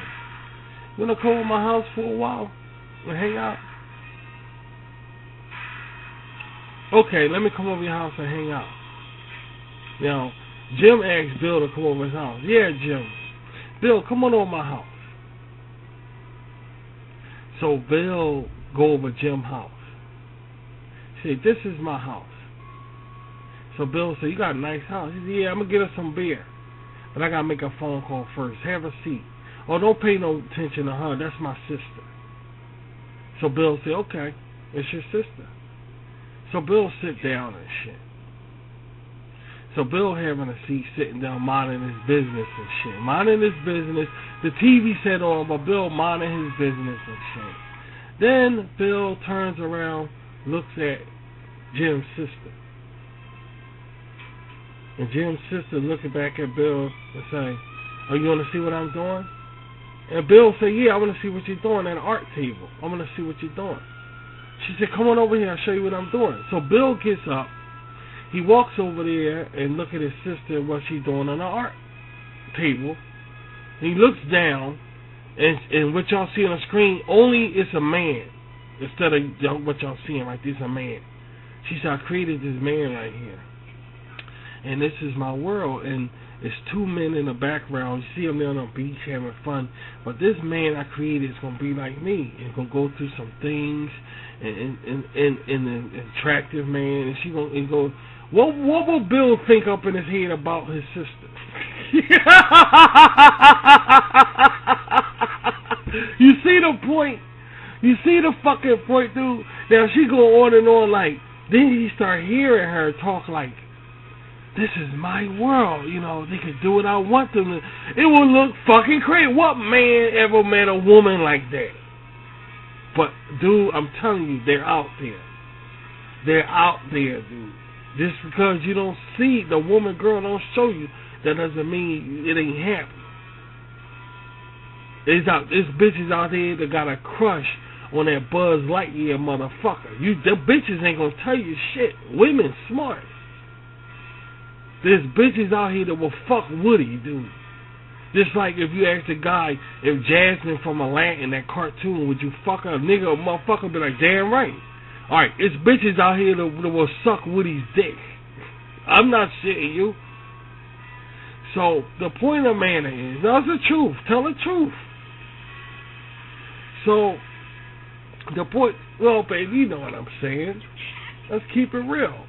You wanna come to my house for a while and hang out? Okay, let me come over your house and hang out. Jim asked Bill to come over his house. Yeah Jim. Bill, come on over my house. So Bill go over Jim's house. He said, this is my house. So Bill said, you got a nice house. He said, yeah, I'm going to get us some beer. But I got to make a phone call first. Have a seat. Oh, don't pay no attention to her. That's my sister. So Bill said, okay, it's your sister. So Bill sit down and shit. So Bill having a seat, sitting down, minding his business and shit. Minding his business. The TV set on, but Bill minding his business and shit. Then Bill turns around, looks at Jim's sister. And Jim's sister looking back at Bill and say, oh, you want to see what I'm doing? And Bill said, yeah, I want to see what you're doing at an art table. I want to see what you're doing. She said, come on over here, I'll show you what I'm doing. So Bill gets up. He walks over there and look at his sister and what she's doing on the art table. And he looks down, and what y'all see on the screen, only is a man. Instead of what y'all seeing right there, it's a man. She said, I created this man right here. and this is my world, and it's two men in the background. You see them there on the beach having fun, but this man I created is gonna be like me, and gonna go through some things, and an attractive man, and she gonna go. What will Bill think up in his head about his sister? You see the point? You see the fucking point, dude? Now she go on and on like. Then he start hearing her talk like, this is my world, you know, they can do what I want them to. It will look fucking crazy. What man ever met a woman like that? But, dude, I'm telling you, they're out there. They're out there, dude. Just because you don't see the woman, girl don't show you, that doesn't mean it ain't happening. There's bitches out there that got a crush on that Buzz Lightyear motherfucker. The bitches ain't gonna tell you shit. Women smart. There's bitches out here that will fuck Woody, dude. Just like if you ask the guy, if Jasmine from Aladdin, that cartoon, would you fuck a nigga or motherfucker? Be like, damn right. Alright, it's bitches out here that will suck Woody's dick. I'm not shitting you. So, the point of the matter is, that's the truth. Tell the truth. So, the point, well, baby, you know what I'm saying. Let's keep it real.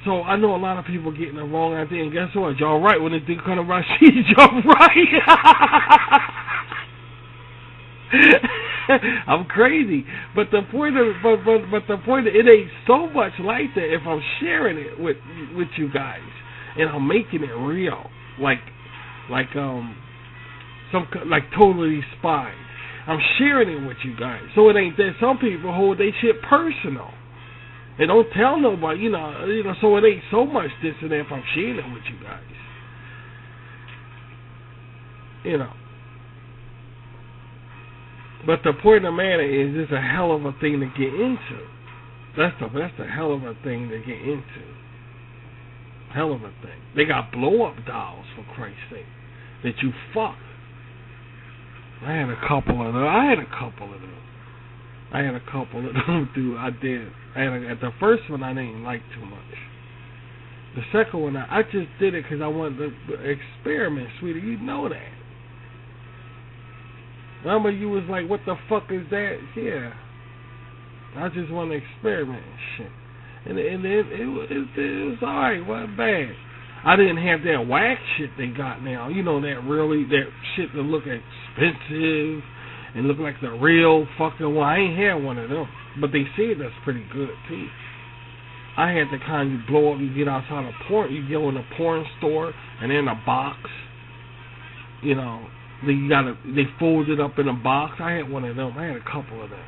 So I know a lot of people getting the wrong idea, and guess what? Y'all right when they think kind of Rashid. Y'all right. I'm crazy, but the point of it ain't so much like that if I'm sharing it with you guys, and I'm making it real, like Totally Spies. I'm sharing it with you guys, so it ain't that some people hold they shit personal. And don't tell nobody, you know, so it ain't so much this and that if I'm sharing it with you guys. You know. But the point of the matter is, it's a hell of a thing to get into. That's a hell of a thing to get into. Hell of a thing. They got blow-up dolls, for Christ's sake, that you fuck. I had a couple of them, dude. I did. At the first one, I didn't like too much. The second one, I just did it because I wanted to experiment, sweetie. You know that. Remember, you was like, what the fuck is that? Yeah. I just want to experiment and shit. And it was alright. Wasn't bad. I didn't have that wax shit they got now. You know, that shit that look expensive and look like the real fucking one. I ain't had one of them. But they say that's pretty good, too. I had the kind you blow up, you get outside of porn, you go in a porn store, and in a box, you know, they fold it up in a box. I had one of them. I had a couple of them.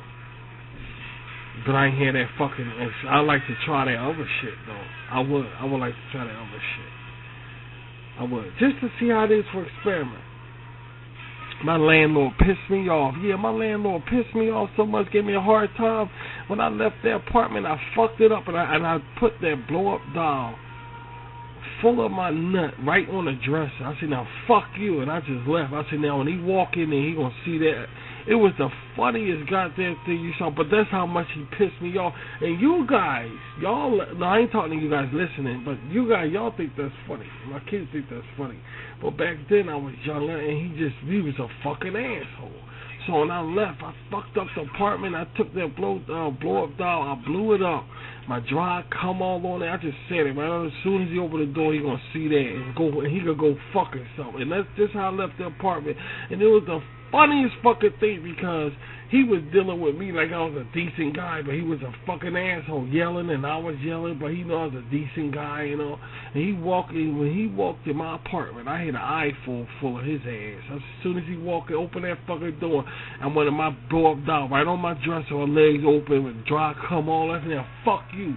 But I ain't had that fucking, I like to try that other shit, though. I would like to try that other shit. I would. Just to see how it is for experiment. My landlord pissed me off. Yeah, my landlord pissed me off so much, gave me a hard time. When I left the apartment, I fucked it up, and I put that blow-up doll full of my nut right on the dresser. I said, now, fuck you, and I just left. I said, now, when he walk in there, he gonna see that. It was the funniest goddamn thing you saw, but that's how much he pissed me off. And you guys, y'all, no, I ain't talking to you guys listening, but you guys, y'all think that's funny. My kids think that's funny. But back then, I was younger, and he was a fucking asshole. So when I left, I fucked up the apartment. I took that blow-up doll, I blew it up. My dry cum all on it. I just said it, man. As soon as he opened the door, he gonna see that and he could go fuck himself. And that's just how I left the apartment. And it was the funniest fucking thing because he was dealing with me like I was a decent guy, but he was a fucking asshole yelling, and I was yelling, but he knew I was a decent guy, you know. And when he walked in my apartment, I had an eyeful full of his ass. As soon as he opened that fucking door, I wanted my blow-up doll right on my dresser, her legs open with dry cum all that. Now, fuck you.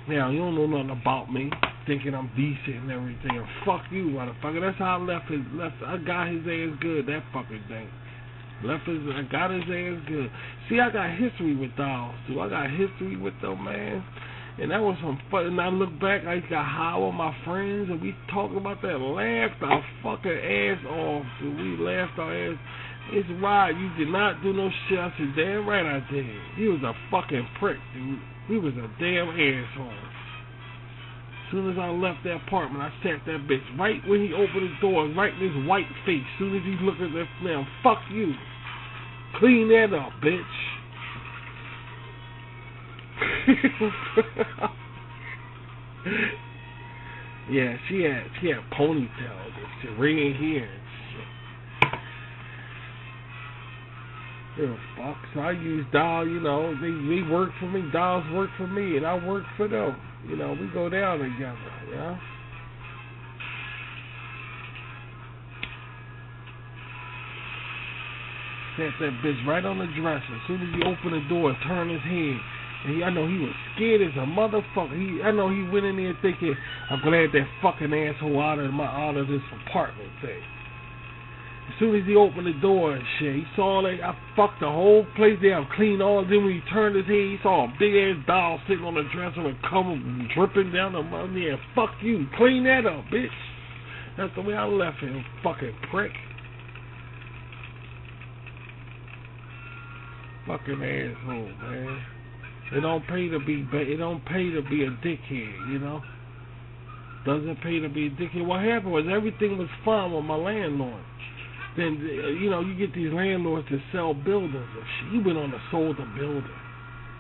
Now, you don't know nothing about me, thinking I'm decent and everything. And fuck you, motherfucker. That's how I left. I got his ass good, that fucking thing. I got his ass good. See, I got history with dolls, too. I got history with them, man. And that was some fun. And I look back, I used to high with my friends, and we talked about that, laughed our fucking ass off, dude. We laughed our ass. It's right, you did not do no shit. I said, damn right I did. He was a fucking prick, dude. He was a damn asshole. As soon as I left that apartment, I sat that bitch right when he opened his door, right in his white face. As soon as he looked at that man, fuck you. Clean that up, bitch. Yeah, she had ponytails and shit, ringing hair and shit. Yeah, fuck. So I use Doll, you know, they work for me, Dolls work for me, and I work for them. You know, we go down together, you know? Set that bitch right on the dresser. As soon as he opened the door, turned his head. And I know he was scared as a motherfucker. I know he went in there thinking, I'm glad that fucking asshole out of this apartment thing. As soon as he opened the door and shit, he saw that I fucked the whole place down, cleaned all. Then when he turned his head, he saw a big ass doll sitting on the dresser and cum dripping down the mother. Yeah, fuck you, clean that up, bitch. That's the way I left him, fucking prick. Fucking asshole, man. It don't pay to be a dickhead, you know. Doesn't pay to be a dickhead. What happened was everything was fine with my landlord. Then, you know, you get these landlords that sell buildings and shit. He went on and sold the building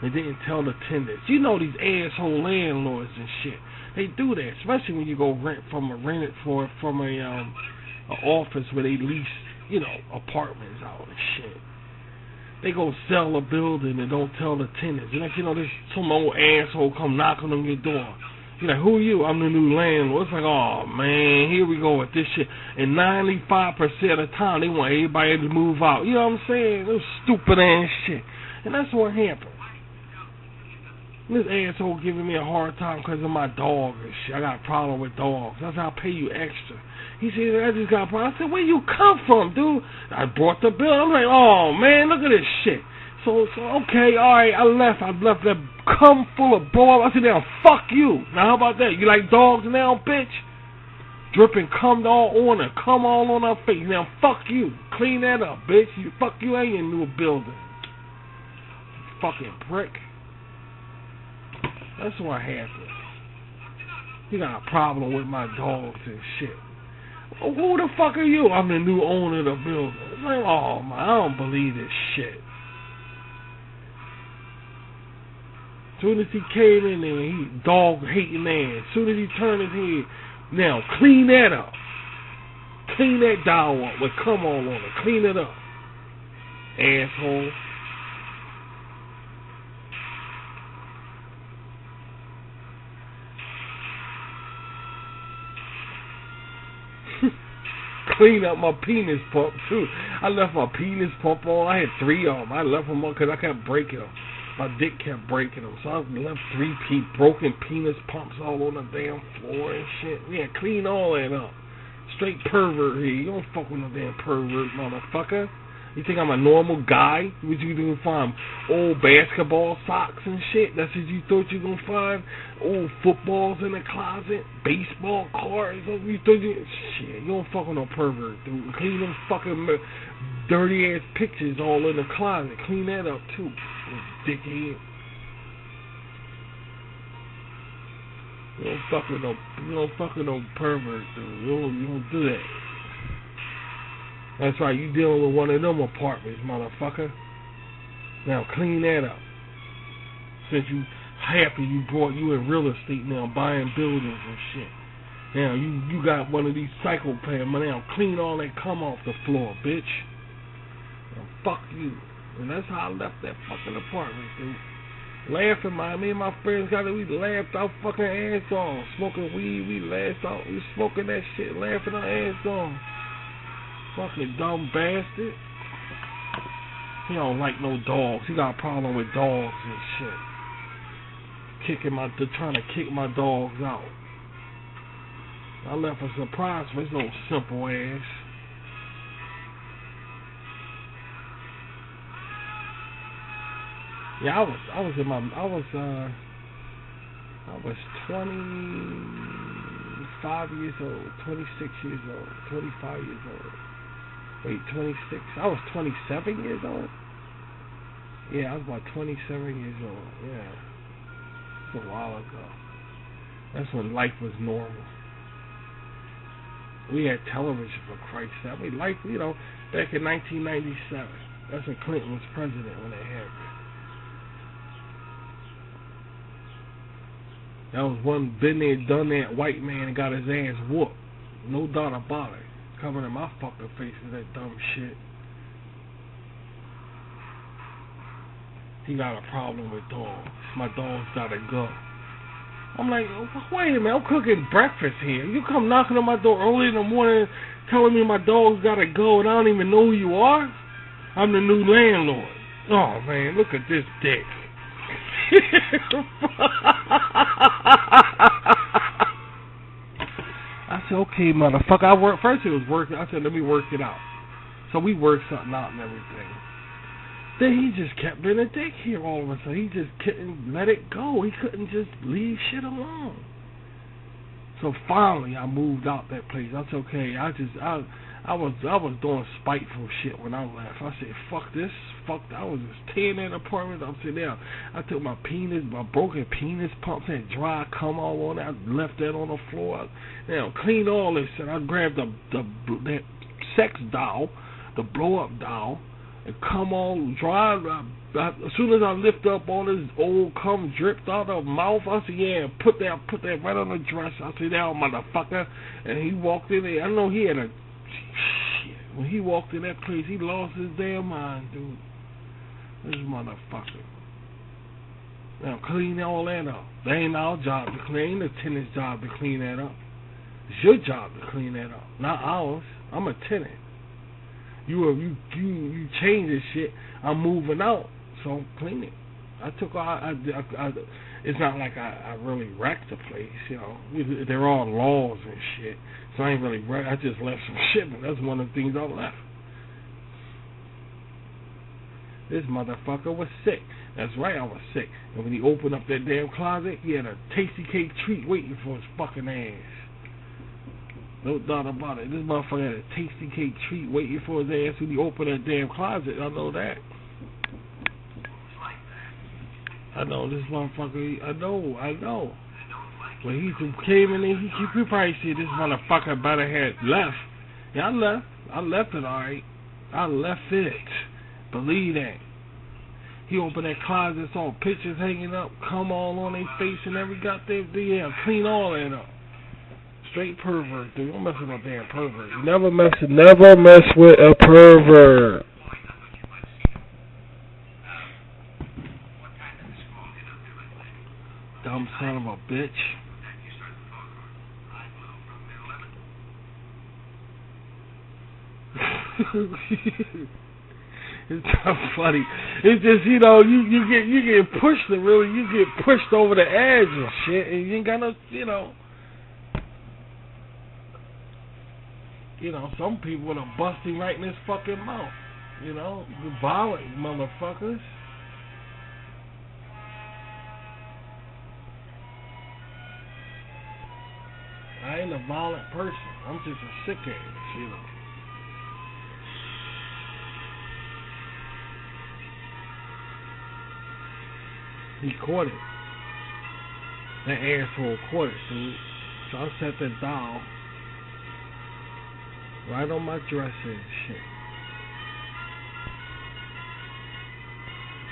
and didn't tell the tenants. You know these asshole landlords and shit. They do that, especially when you go rent from a office where they lease, you know, apartments out and shit. They go sell a building and don't tell the tenants. And you know, there's some old asshole come knocking on your door. You're like, who are you? I'm the new landlord. It's like, oh, man, here we go with this shit. And 95% of the time, they want everybody to move out. You know what I'm saying? Those stupid ass shit. And that's what happened. This asshole giving me a hard time because of my dog and shit. I got a problem with dogs. That's how I pay you extra. He said, I just got a problem. I said, where you come from, dude? I brought the bill. I'm like, oh, man, look at this shit. So okay, alright, I left that cum full of blow up. I said, now, fuck you. Now, how about that? You like dogs now, bitch? Dripping cum all on her, cum all on her face. Now, fuck you. Clean that up, bitch. Fuck you and your new building. Fucking prick. That's what happened. You got a problem with my dogs and shit. Well, who the fuck are you? I'm the new owner of the building. It's like, oh, man, I don't believe this shit. As soon as he came in there, he dog hating ass. As soon as he turned his head, now clean that up. Clean that doll up with cum all on it. Clean it up, asshole. Clean up my penis pump too. I left my penis pump on. I had 3 of them. I left them on because I kept breaking them. My dick kept breaking them, so I left 3 broken penis pumps all on the damn floor and shit. Yeah, clean all that up. Straight pervert here. You don't fuck with no damn pervert, motherfucker. You think I'm a normal guy? What you gonna find? Old basketball socks and shit? That's what you thought you gonna find? Old footballs in the closet? Baseball cards? You thought you... Shit, you don't fuck with no pervert, dude. Clean them fucking dirty ass pictures all in the closet. Clean that up too, dickhead. You don't fuck with no pervert, dude. You don't do that. That's right, you dealing with one of them apartments, motherfucker. Now clean that up. Since you happy you in real estate now, buying buildings and shit. Now you got one of these psychopaths. Now clean all that cum off the floor, bitch. Now, fuck you. And that's how I left that fucking apartment, dude. Laughing, me and my friends we laughed our fucking ass off. Smoking weed, we laughed out. We smoking that shit, laughing our ass off. Fucking dumb bastard. He don't like no dogs. He got a problem with dogs and shit. They're trying to kick my dogs out. I left a surprise for his little simple ass. Yeah, I was 25 years old, 26 years old, 25 years old. Wait, 26. I was 27 years old? Yeah, I was about 27 years old, yeah. a while ago. That's when life was normal. We had television, for Christ's sake. I mean, life, you know, back in 1997. That's when Clinton was president when they had it. That was one been there, done that white man and got his ass whooped. No doubt about it. Coming in my fucking face with that dumb shit. He got a problem with dogs. My dog's gotta go. I'm like, wait a minute, I'm cooking breakfast here. You come knocking on my door early in the morning telling me my dog's gotta go and I don't even know who you are? I'm the new landlord. Oh man, look at this dick. I said, okay, motherfucker. First it was working. I said, let me work it out. So we worked something out and everything. Then he just kept being a dick here all of a sudden. He just couldn't let it go. He couldn't just leave shit alone. So finally I moved out that place. I said, okay, I was doing spiteful shit when I left. I said, fuck this, fuck that. I was just tearing that apartment up. I said, now, I took my broken penis pump, had dry cum all on it. I left that on the floor. Now, clean all this, and I grabbed that sex doll, the blow-up doll, and cum all dry. As soon as I lift up, all this old cum dripped out of mouth. I said, yeah, put that right on the dress. I said, now, motherfucker. And he walked in there. I know he had a... Shit. When he walked in that place, he lost his damn mind, dude. This motherfucker. Now, clean all that up. That ain't our job to clean. Ain't the tenant's job to clean that up. It's your job to clean that up, not ours. I'm a tenant. You change this shit. I'm moving out, so clean it. It's not like I really wrecked the place, you know. There are laws and shit, so I ain't really wrecked. I just left some shit, but that's one of the things I left. This motherfucker was sick. That's right, I was sick. And when he opened up that damn closet, he had a tasty cake treat waiting for his fucking ass. No doubt about it. This motherfucker had a tasty cake treat waiting for his ass when he opened that damn closet. I know that. I know this motherfucker. I know. When he came in there, he probably said this motherfucker better had left. Yeah, I left it, alright. I left it. Believe that. He opened that closet, saw pictures hanging up, cum all on their face and every goddamn thing. Yeah, clean all that up. Straight pervert, dude. Don't mess with no damn pervert. You never mess with a pervert. Dumb son of a bitch. It's not funny. It's just, you know, you get pushed and really you get pushed over the edge and shit, and you ain't got no, you know. You know, some people are busting right in his fucking mouth. You know, the violent motherfuckers. I ain't a violent person. I'm just a sick ass, you know. He caught it. That asshole caught it, dude. So I set that doll right on my dresser and shit.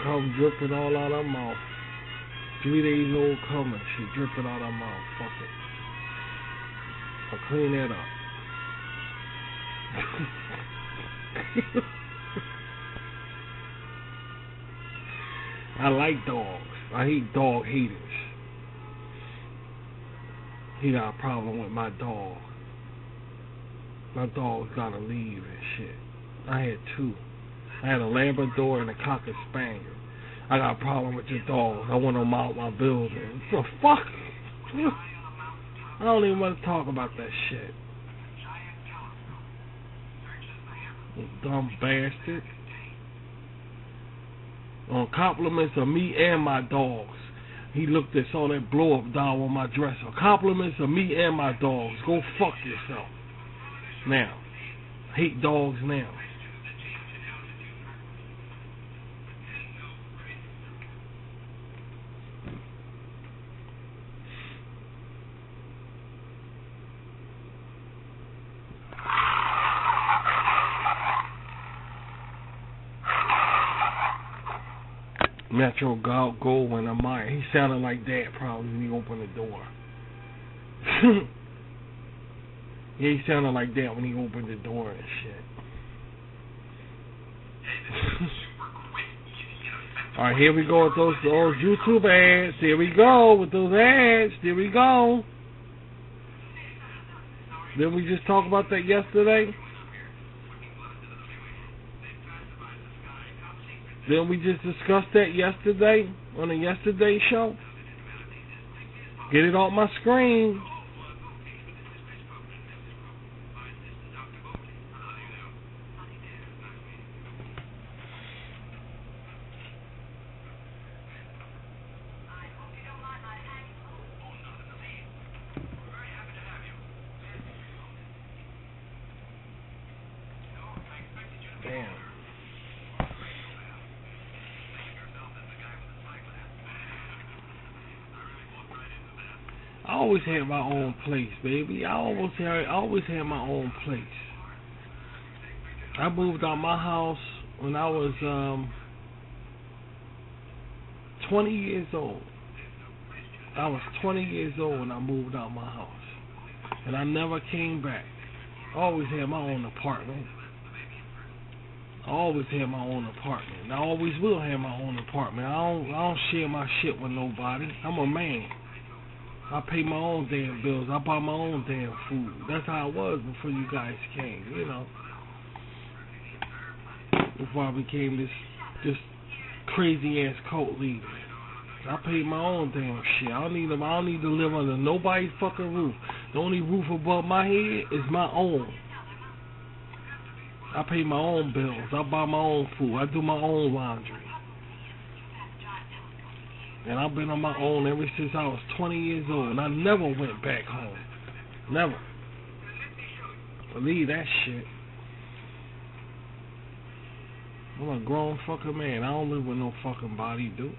Cum dripping all out her mouth. 3 days old cum and shit dripping out her mouth. Fuck it. I'll clean that up. I like dogs. I hate dog haters. He got a problem with my dog. My dog's gotta leave and shit. I had two. I had a Labrador and a Cocker Spaniel. I got a problem with your dogs. I want them out my building. What the fuck? I don't even want to talk about that shit. You dumb bastard. On compliments of me and my dogs. He looked at saw that blow up doll on my dresser. Compliments of me and my dogs. Go fuck yourself. Now. Hate dogs now. Metro Goldwyn Mayer. He sounded like that probably when he opened the door. Yeah, he sounded like that when he opened the door and shit. Alright, here we go with those YouTube ads. Here we go with those ads. Here we go. Didn't we just talk about that yesterday? Didn't we just discuss that yesterday on the yesterday show? Get it off my screen. Damn. I always had my own place, baby. I always had my own place. I moved out my house when I was 20 years old. I was 20 years old when I moved out my house. And I never came back. I always had my own apartment. I always had my own apartment. And I always will have my own apartment. I don't share my shit with nobody. I'm a man. I pay my own damn bills. I buy my own damn food. That's how it was before you guys came, you know. Before I became this crazy ass cult leader. I pay my own damn shit. I don't need to live under nobody's fucking roof. The only roof above my head is my own. I pay my own bills. I buy my own food. I do my own laundry. And I've been on my own ever since I was 20 years old. And I never went back home. Never. Believe that shit. I'm a grown fucking man. I don't live with no fucking body, dude.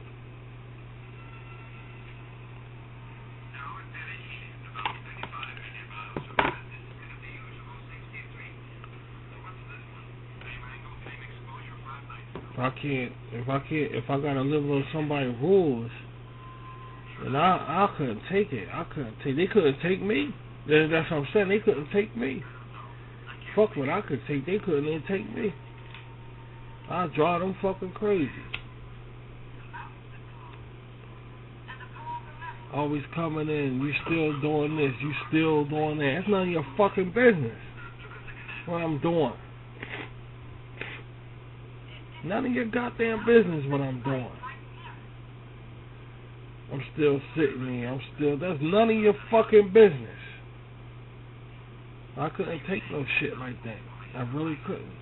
If I gotta live on somebody's rules, then I couldn't take it. They couldn't take me. That's what I'm saying. They couldn't take me. Fuck what I could take. They couldn't even take me. I'd drive them fucking crazy. Always coming in. You still doing this. You still doing that. That's none of your fucking business. What I'm doing. None of your goddamn business what I'm doing. I'm still sitting here. That's none of your fucking business. I couldn't take no shit like that. I really couldn't.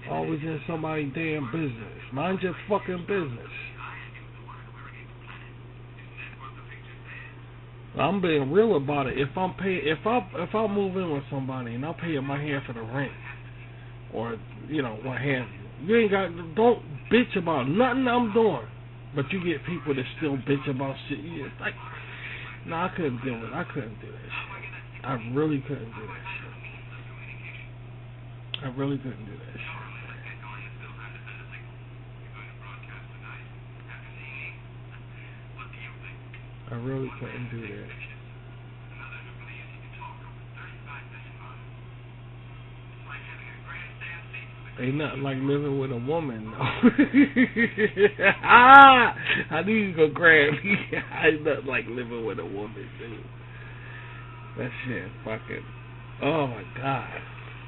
Always in somebody's damn business. Mind your fucking business. I'm being real about it. If I move in with somebody and I'm paying my half of the rent, or what have you, don't bitch about nothing I'm doing. But you get people that still bitch about shit. I couldn't deal with it. I couldn't do that shit. I really couldn't do that shit. I really couldn't do that shit. I really couldn't do that. Ain't nothing like living with a woman, though. I knew you was gonna grab me. Ain't nothing like living with a woman, dude. That shit fucking... Oh, my God.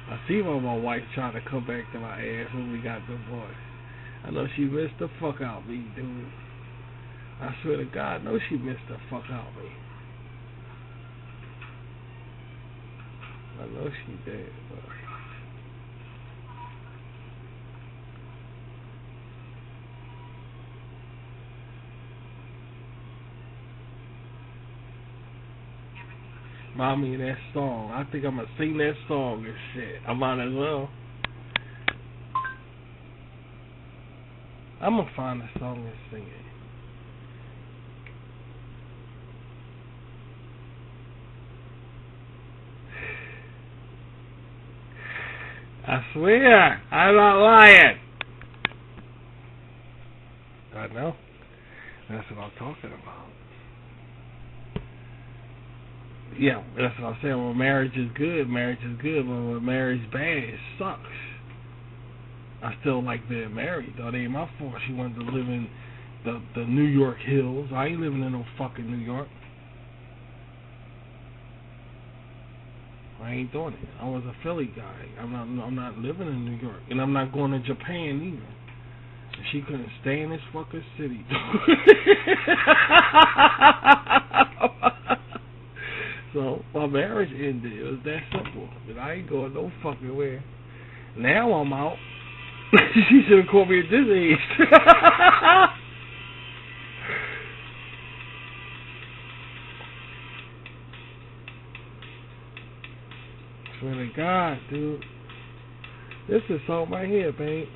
I see why my wife trying to come back to my ass when we got divorced. I know she missed the fuck out of me, dude. I swear to God, I know she missed the fuck out of me. I know she did, but... Mommy, that song. I think I'm gonna sing that song and shit. I might as well. I'm gonna find a song and sing it. I swear, I'm not lying. I know. That's what I'm talking about. Yeah, that's what I'm saying. When marriage is good, but when marriage is bad, it sucks. I still like being married, though. It ain't my fault she wanted to live in the New York hills. I ain't living in no fucking New York. I ain't doing it. I was a Philly guy. I'm not living in New York, and I'm not going to Japan either. She couldn't stay in this fucking city. So my marriage ended. It was that simple. But I ain't going no fucking where. Now I'm out. She should have called me at this age. Swear to God, dude. This is song right here, babe.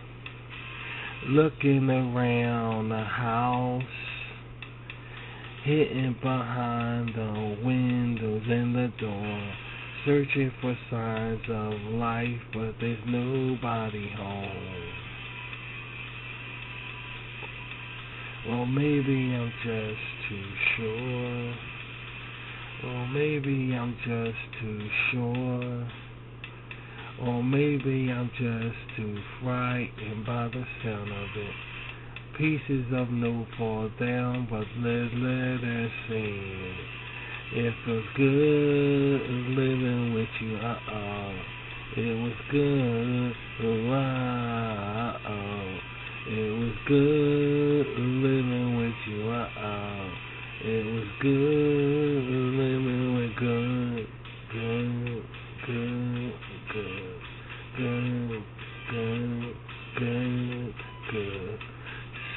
Looking around the house, hitting behind the windows and the door, searching for signs of life, but there's nobody home. Well, maybe I'm just too sure. Or maybe I'm just too sure. Or maybe I'm just too frightened by the sound of it. Pieces of no fall down, but let us sing. It feels good living with you, It was good, It was good living with you, It was good living with good.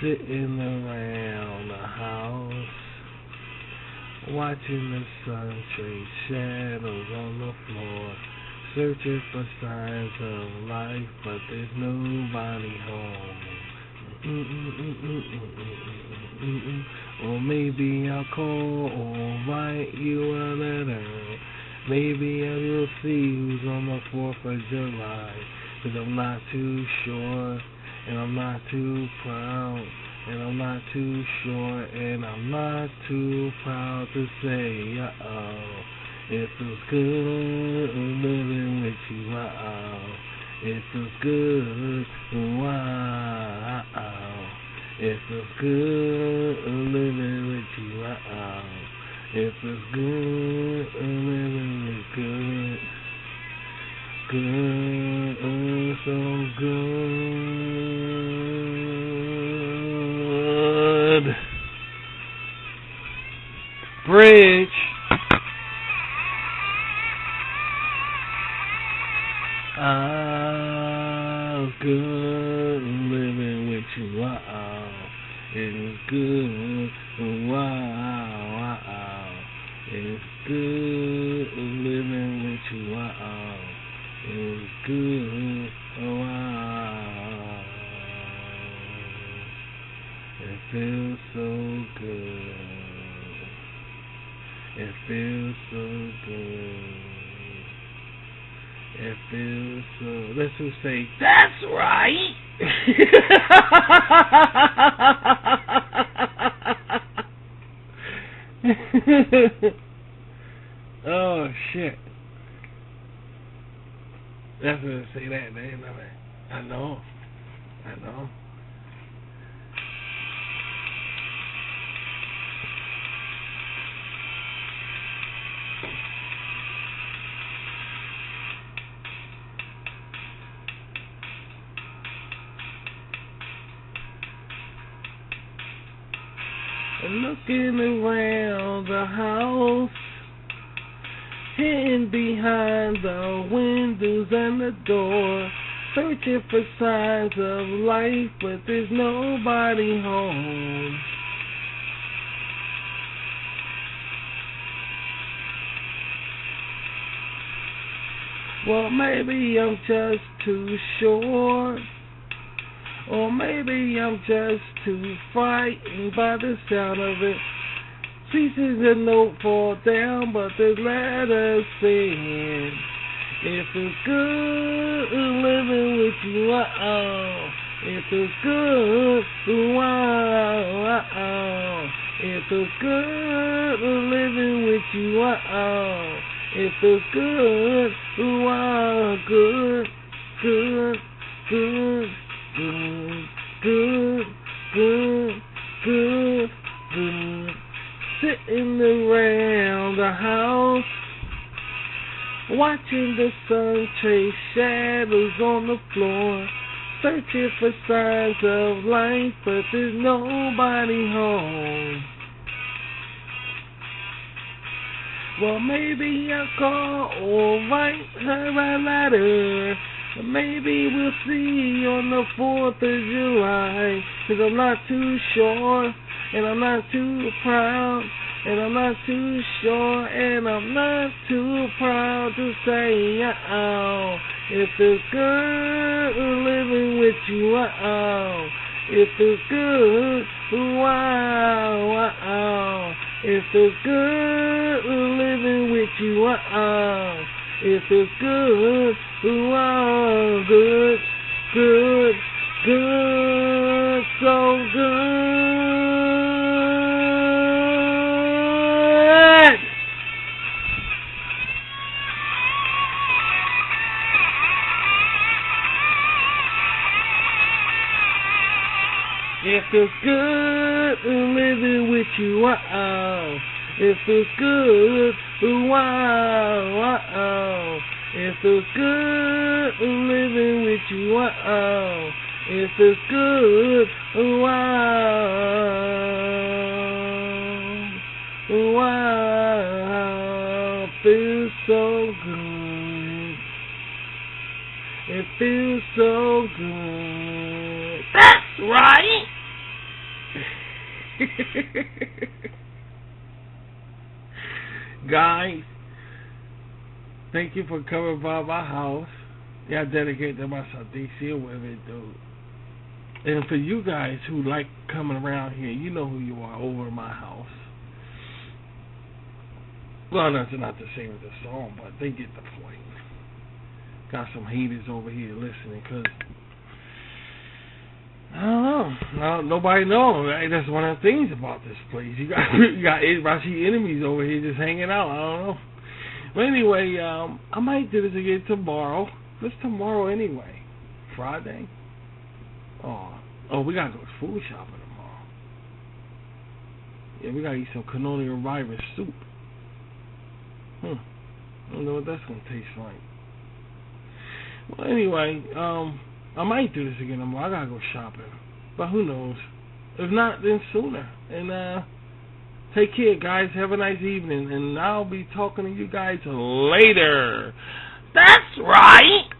Sitting around the house, watching the sun trace shadows on the floor, searching for signs of life, but there's nobody home. Or maybe I'll call or write you a letter. Maybe I will see who's on the 4th of July. Cause I'm not too sure, and I'm not too proud, and I'm not too sure, and I'm not too proud to say, it feels good living with you, it feels good, it feels good living with you, it feels good living with good, so good. Bridge. Good living with you, it's good, it's good living with you, it's good, it feels so good, it feels so good. It feels so. Let's just say, that's right. Oh shit. That's gonna say that name. I know. Looking around the house, hidden behind the windows and the door, searching for signs of life, but there's nobody home. Well, maybe I'm just too sure. Or maybe I'm just too frightened by the sound of it. Pieces of note fall down, but there's letters saying, it feels good living with you, It feels good. Wow. It feels good living with you. Wow. It feels good. Wow. Good. Good. Good. Good. Good. Good. Good. Good. Sitting around the house, watching the sun chase shadows on the floor, searching for signs of life, but there's nobody home. Well, maybe I'll call or write her a letter. Maybe we'll see on the 4th of July, 'cause I'm not too sure, and I'm not too proud, and I'm not too sure, and I'm not too proud to say, it feels good living with you, it feels good, wow, it feels good living with you, it feels good, wow, good, good, good, so good. It feels good living with you, wow. It feels good, wow. It feels good living with you, wow. It feels good, wow. Feels so good. It feels so good. That's right. Guys, thank you for coming by my house. Yeah, I dedicate to my son DC or whatever it do. And for you guys who like coming around here, you know who you are over my house. Well, that's not the same as the song, but they get the point. Got some haters over here listening, because I don't know. Nobody knows. Right? That's one of the things about this place. You got Rashi enemies over here just hanging out. I don't know. But anyway, I might do this again tomorrow. What's tomorrow anyway? Friday? Oh, we gotta go food shopping tomorrow. Yeah, we gotta eat some Colonial River soup. I don't know what that's gonna taste like. Well, anyway, I might do this again tomorrow. I gotta go shopping, but who knows? If not, then sooner. And take care, guys. Have a nice evening, and I'll be talking to you guys later. That's right.